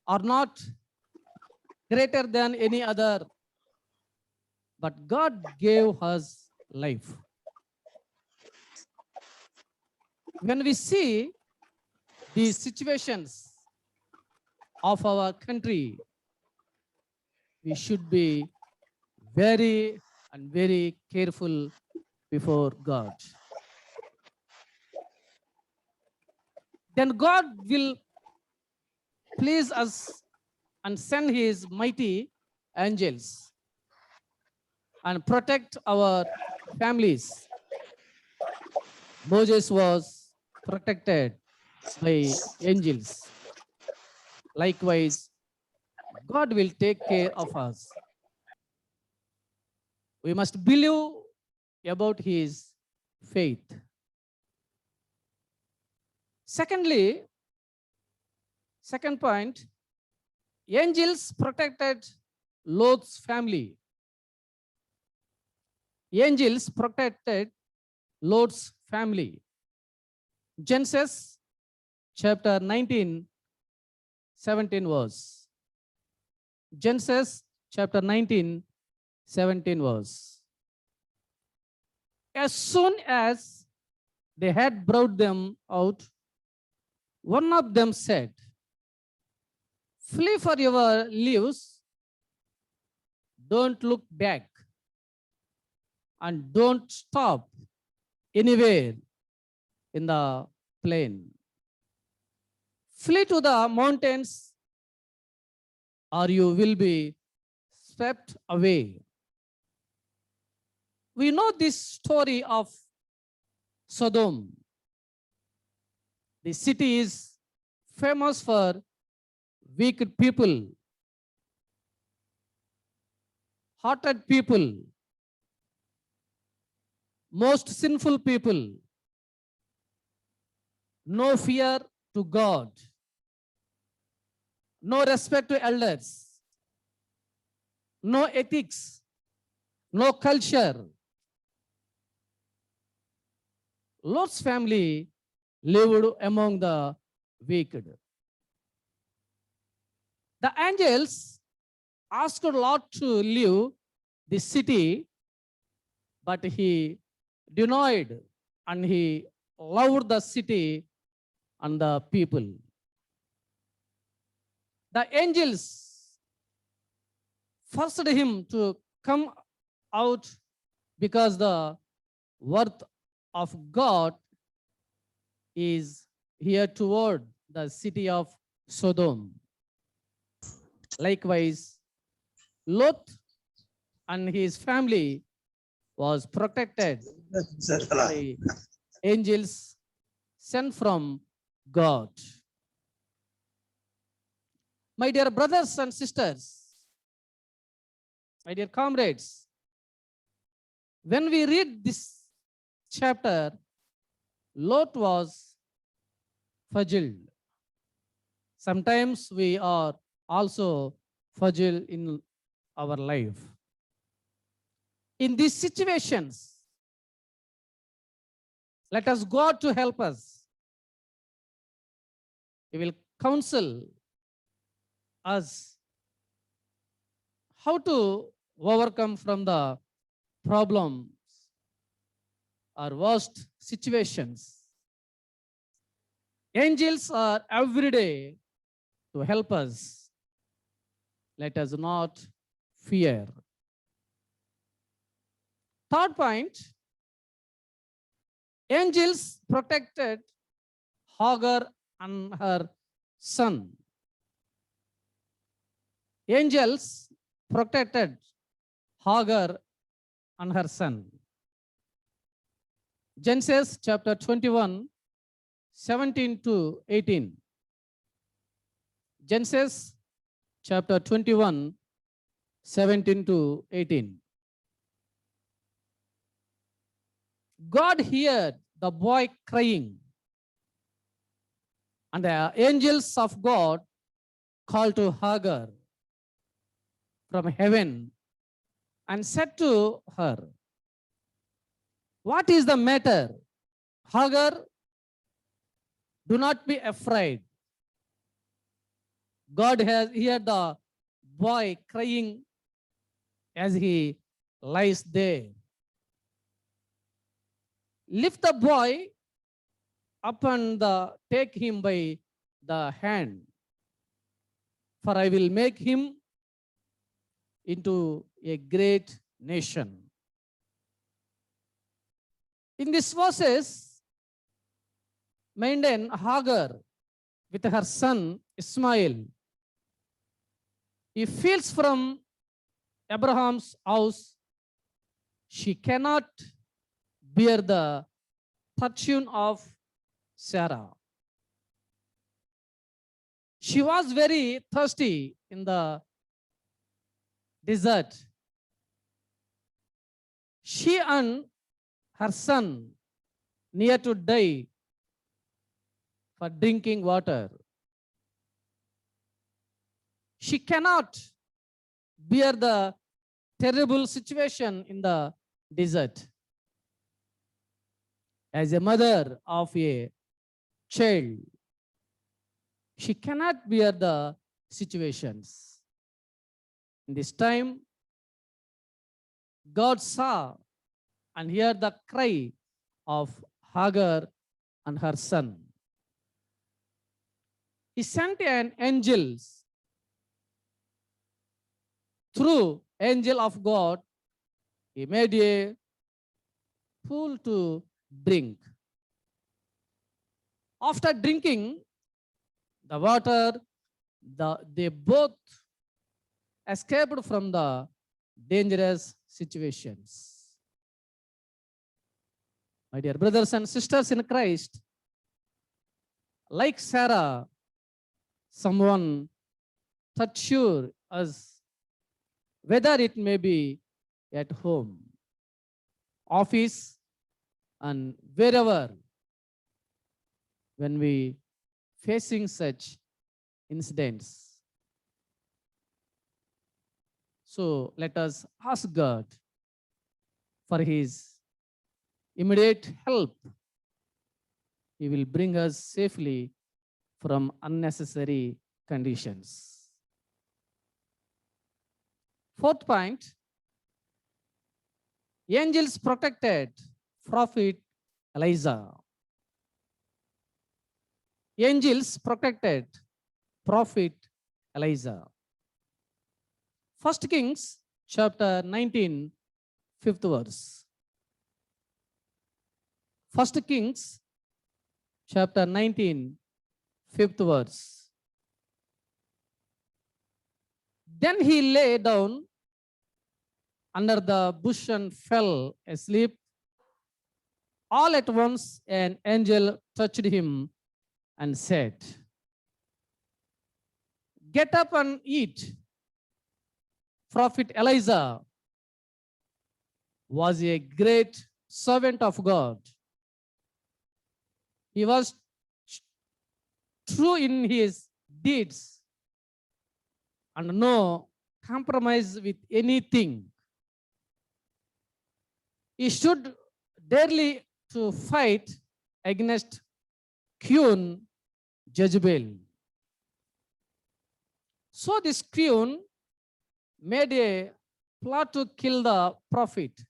A: are not greater than any other, but God gave us life. When we see these situations of our country, we should be very and very careful before God. Then God will please us and send his mighty angels and protect our families. Moses was protected by angels. Likewise, God will take care of us. We must believe about his faith. Secondly, second point, angels protected Lot's family. Angels protected Lot's family. Genesis chapter 19, 17 verse. Genesis chapter 19, 17 verse. As soon as they had brought them out, one of them said, "Flee for your lives, don't look back, and don't stop anywhere in the plain. Flee to the mountains, or you will be swept away." We know this story of Sodom. The city is famous for wicked people, hearted people, most sinful people, no fear to God, no respect to elders, no ethics, no culture. Lot's family lived among the wicked. The angels asked Lot to leave the city, but he denied, and he loved the city and the people. The angels forced him to come out because the worth of God is here toward the city of Sodom. Likewise, Lot and his family was protected by angels sent from God. My dear brothers and sisters, my dear comrades, when we read this chapter, Lot was fragile. Sometimes we are also fragile in our life. In these situations, let us God to help us. He will counsel us how to overcome from the problems or worst situations. Angels are every day to help us. Let us not fear. Third point, angels protected Hagar and her son. Angels protected Hagar and her son. Genesis chapter 21, 17 to 18. Genesis chapter 21, 17 to 18. God heard the boy crying, and the angels of God called to Hagar from heaven and said to her, "What is the matter? Hagar, do not be afraid. God has heard the boy crying as he lies there. Lift the boy up and take him by the hand, for I will make him into a great nation." In these verses, maiden Hagar with her son Ismail, he feels from Abraham's house, she cannot bear the fortune of Sarah. She was very thirsty in the desert. She and her son near to die for drinking water. She cannot bear the terrible situation in the desert. As a mother of a child, she cannot bear the situations. In this time, God saw and heard the cry of Hagar and her son. He sent an angel. Through angel of God, he made a pool to drink. After drinking the water, they both escaped from the dangerous situations. My dear brothers and sisters in Christ, like Sarah, someone touched us, whether it may be at home, office, and wherever, when we facing such incidents. So let us ask God for his immediate help. He will bring us safely from unnecessary conditions. Fourth point, angels protected prophet Elijah. Angels protected prophet Elijah. 1 Kings chapter 19, 5th verse. 1 Kings chapter 19, 5th verse. Then he lay down under the bush and fell asleep. All at once an angel touched him and said, "Get up and eat." Prophet Elijah was a great servant of God. He was true in his deeds and no compromise with anything. He stood daily to fight against Queen Jezebel. So this queen made a plot to kill the prophet.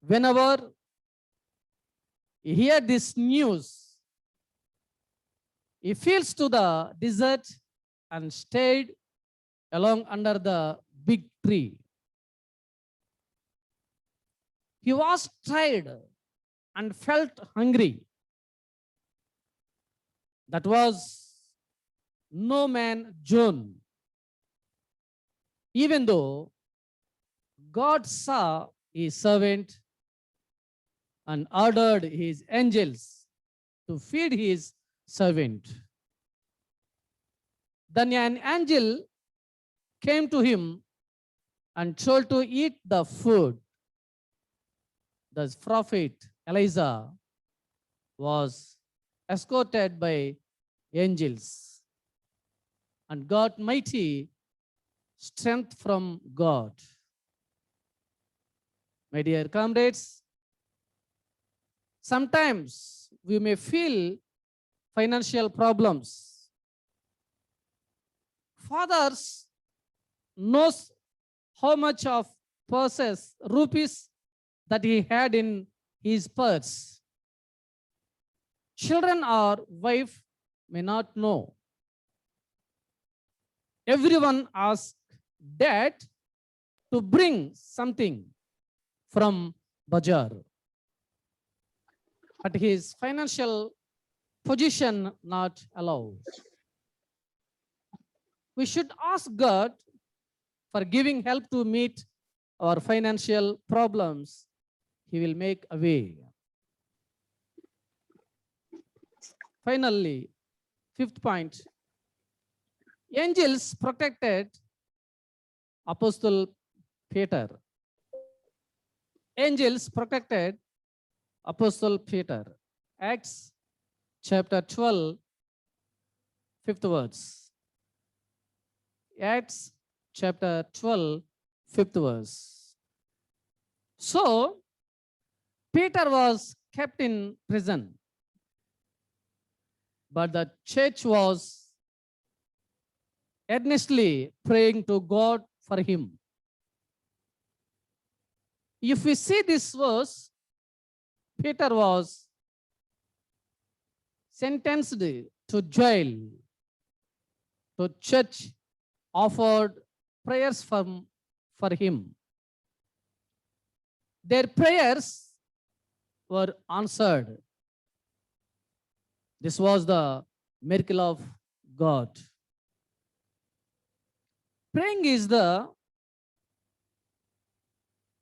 A: Whenever he heard this news, he flees to the desert and stayed along under the big tree. He was tired and felt hungry. That was no man John. Even though God saw his servant and ordered his angels to feed his servant. Then an angel came to him and told to eat the food. The prophet Elijah was escorted by angels. and got mighty strength from God. My dear comrades, sometimes we may feel financial problems. Fathers knows how much of purses, rupees that he had in his purse. Children or wife may not know. Everyone asks dad to bring something from Bajar. But his financial position not allowed. We should ask God for giving help to meet our financial problems. He will make a way. Finally, fifth point, angels protected Apostle Peter. Angels protected Apostle Peter. Acts chapter 12, fifth verse. Acts chapter 12, fifth verse. So, Peter was kept in prison, but the church was earnestly praying to God for him. If we see this verse, Peter was sentenced to jail. So church offered prayers for him. Their prayers were answered. This was the miracle of God. Praying is the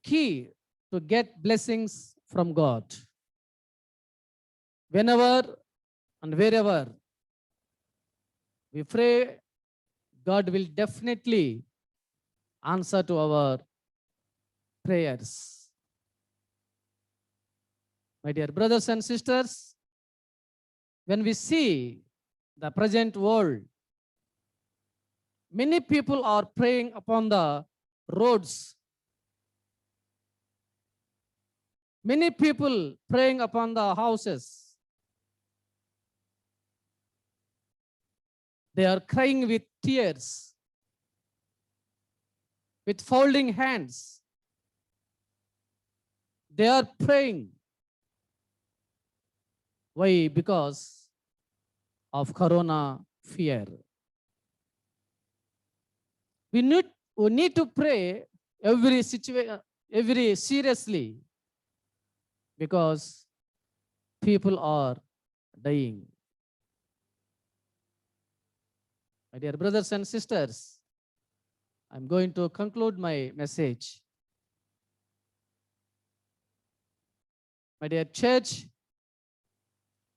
A: key to get blessings from God. Whenever and wherever we pray, God will definitely answer to our prayers. My dear brothers and sisters, when we see the present world, many people are praying upon the roads. Many people praying upon the houses. They are crying with tears, with folding hands. They are praying. Why? Because of corona fear. We need to pray every seriously, because people are dying. My dear brothers and sisters, I'm going to conclude my message. My dear church,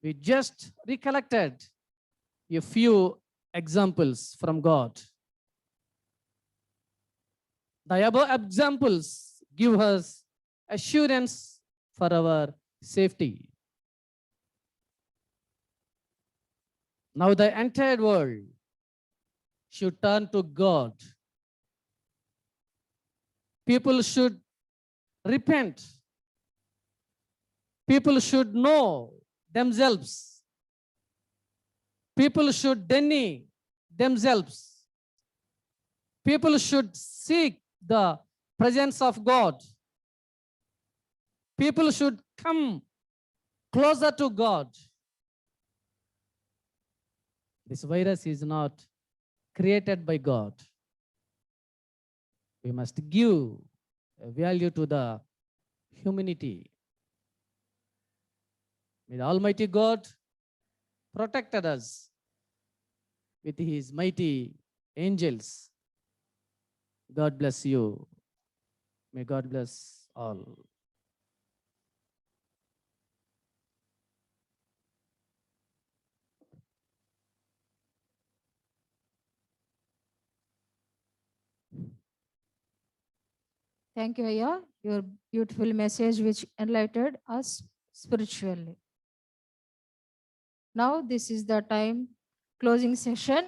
A: we just recollected a few examples from God. The above examples give us assurance for our safety. Now the entire world should turn to God. People should repent. People should know themselves. People should deny themselves. People should seek the presence of God. People should come closer to God. This virus is not created by God. We must give a value to the humanity. May the Almighty God protected us with his mighty angels. God bless you. May God bless all.
B: Thank you, Aya, your beautiful message which enlightened us spiritually. Now this is the time closing session.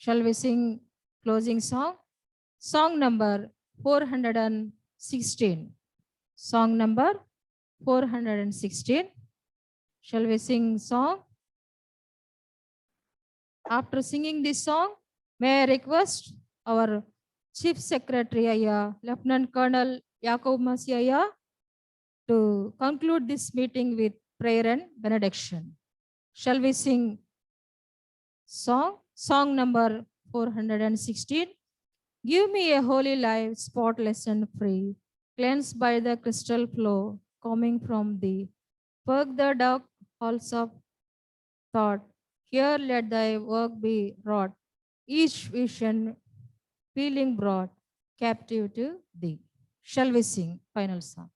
B: Shall we sing closing song? Song number 416. Song number 416. Shall we sing song? After singing this song, may I request our Chief Secretary Aya, Lieutenant Colonel Yakub Masiaya, to conclude this meeting with prayer and benediction. Shall we sing song? Song number 416. Give me a holy life, spotless and free, cleansed by the crystal flow coming from thee. Purge the dark halls of thought. Here let thy work be wrought, each vision feeling brought captive to thee. Shall we sing final song?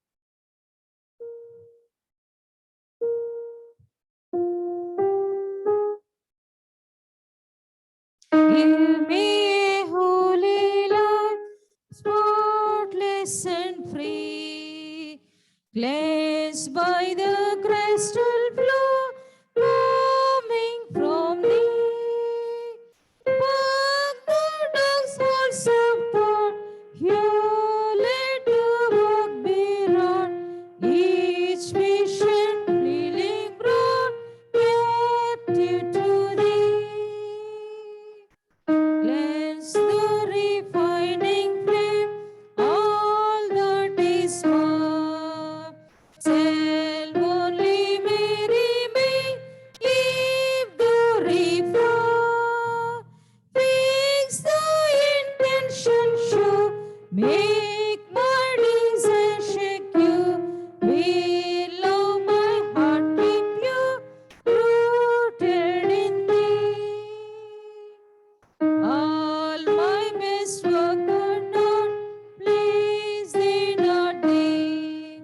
B: Give me a holy life, spotless and free, cleansed by the crystal flow coming from thee. Purge the dark spots of thought, here let the work be wrought, each vision feeling brought captive to thee. Cleanse the refining flame, all that is small. Self only may remain if the reform. Fix the intention sure, make my desire secure. Will love my heart be pure, rooted in thee. All my best work not please thee, not thee.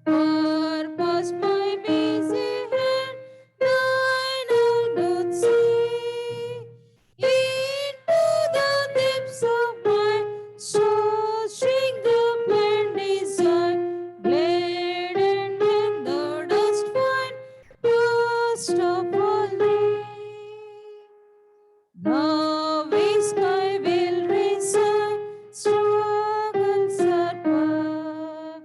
B: Purpose my busy hand, thine eye doth see. Into the depths of my soul, string the plain design, glad and when thou dost find, first of all thee. Now is my will resign, struggles are past.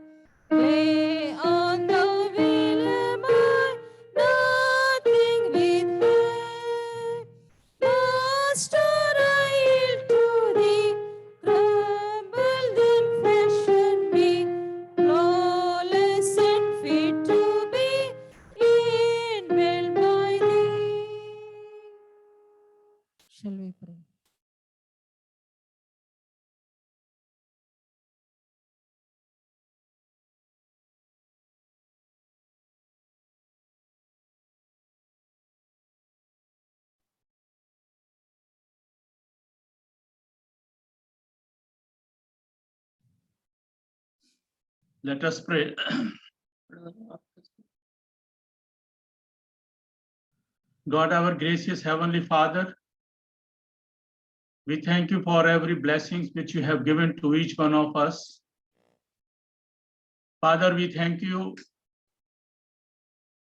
B: Lay on the wheel am I, nothing with hand. Master, I yield to thee, crumble then flesh and be, flawless and fit to be indwelt by thee. Shall we pray?
I: Let us pray. God, our gracious Heavenly Father, we thank you for every blessing which you have given to each one of us. Father, we thank you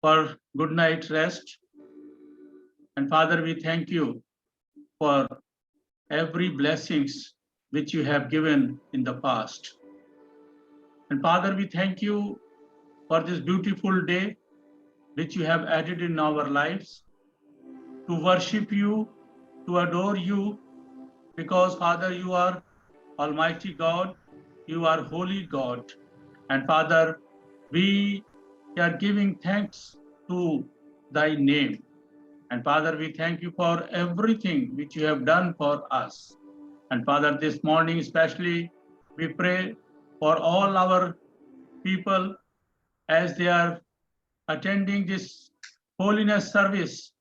I: for good night rest. And Father, we thank you for every blessings which you have given in the past. And Father, we thank you for this beautiful day which you have added in our lives to worship you, to adore you, because Father, you are Almighty God, you are Holy God. And Father, we are giving thanks to thy name. And Father, we thank you for everything which you have done for us. And Father, this morning especially, we pray for all our people as they are attending this holiness service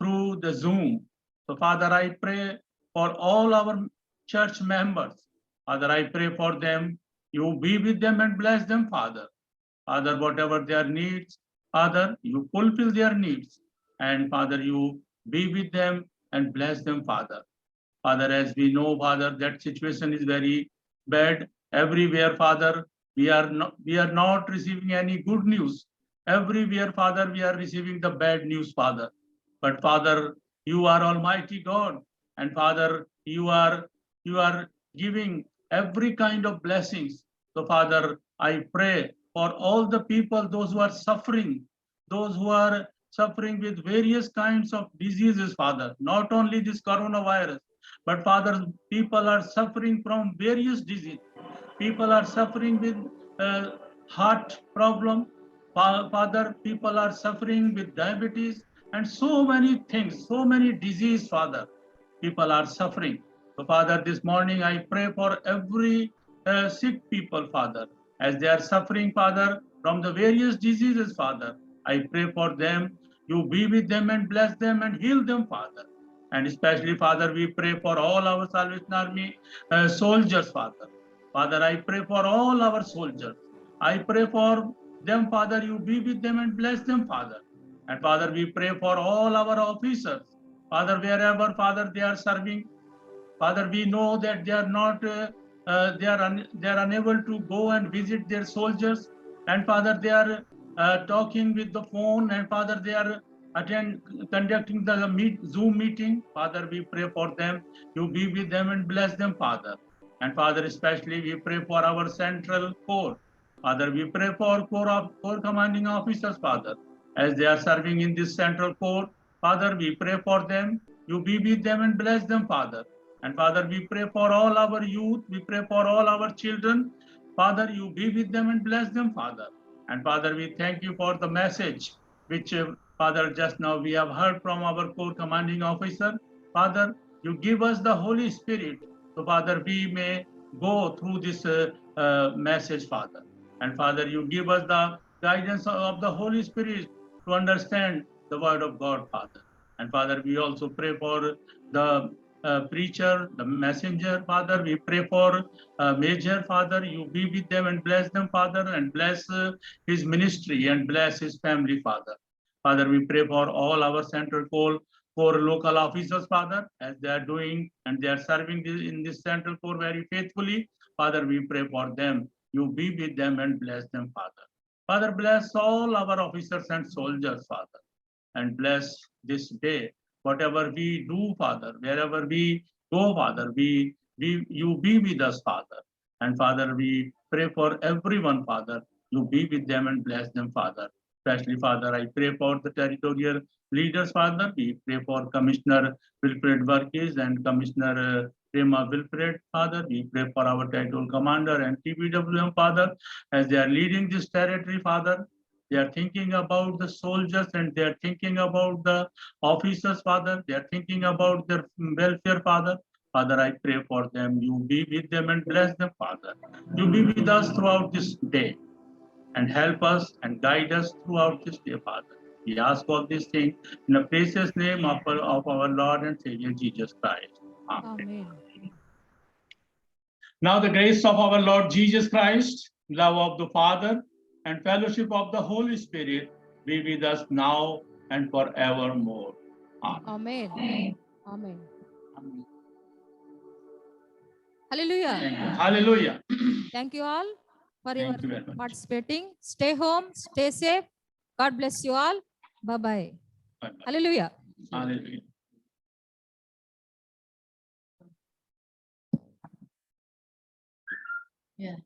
I: through the Zoom. So Father, I pray for all our church members. Father, I pray for them. You be with them and bless them, Father. Father, whatever their needs, Father, you fulfill their needs. And Father, you be with them and bless them, Father. Father, as we know, Father, that situation is very bad everywhere, Father. We are not receiving any good news. Everywhere, Father, we are receiving the bad news, Father. But Father, you are Almighty God. And Father, you are giving every kind of blessings. So Father, I pray for all the people, those who are suffering, those who are suffering with various kinds of diseases, Father, not only this coronavirus, but Father, people are suffering from various diseases. People are suffering with heart problem. Father, people are suffering with diabetes and so many things, so many disease, Father. People are suffering. So Father, this morning I pray for every sick people, Father, as they are suffering, Father, from the various diseases, Father. I pray for them. You be with them and bless them and heal them, Father. And especially, Father, we pray for all our Salvation Army soldiers, Father. Father, I pray for all our soldiers. I pray for them, Father, you be with them and bless them, Father. And Father, we pray for all our officers. Father, wherever, Father, they are serving, Father, we know that they are not, they are unable to go and visit their soldiers. And Father, they are talking with the phone, and Father, they are conducting the Zoom meeting. Father, we pray for them. You be with them and bless them, Father. And Father, especially we pray for our Central Corps. Father, we pray for Corps commanding officers, Father, as they are serving in this Central Corps. Father, we pray for them. You be with them and bless them, Father. And Father, we pray for all our youth. We pray for all our children. Father, you be with them and bless them, Father. And Father, we thank you for the message which, Father, just now we have heard from our Corps commanding officer. Father, you give us the Holy Spirit. So Father, we may go through this message, Father. And Father, you give us the guidance of the Holy Spirit to understand the word of God, Father. And Father, we also pray for the preacher, the messenger, Father. We pray for Major, Father. You be with them and bless them, Father, and bless his ministry and bless his family, Father. Father, we pray for all our Central Corps for local officers, Father, as they are doing and they are serving in this Central Corps very faithfully. Father, we pray for them. You be with them and bless them, Father. Father, bless all our officers and soldiers, Father, and bless this day. Whatever we do, Father, wherever we go, Father, you be with us, Father. And Father, we pray for everyone, Father. You be with them and bless them, Father. Especially, Father, I pray for the territorial leaders, Father. We pray for Commissioner Wilfred Varkis and Commissioner Prema Wilfred, Father. We pray for our territorial commander and TPWM, Father, as they are leading this territory, Father. They are thinking about the soldiers and they are thinking about the officers, Father. They are thinking about their welfare, Father. Father, I pray for them. You be with them and bless them, Father. You be with us throughout this day and help us and guide us throughout this day, Father. We ask all these things in the precious name of our Lord and Savior Jesus Christ. Amen.
B: Amen.
I: Now the grace of our Lord Jesus Christ, love of the Father, and fellowship of the Holy Spirit be with us now and forevermore. Amen.
B: Amen. Amen.
I: Amen.
B: Hallelujah.
I: Thank you. Hallelujah.
B: Thank you all for your
I: Thank you very much.
B: participating. Stay home, stay safe. God bless you all. Bye-bye.
I: Bye-bye.
B: Hallelujah.
I: Hallelujah.
E: Yeah.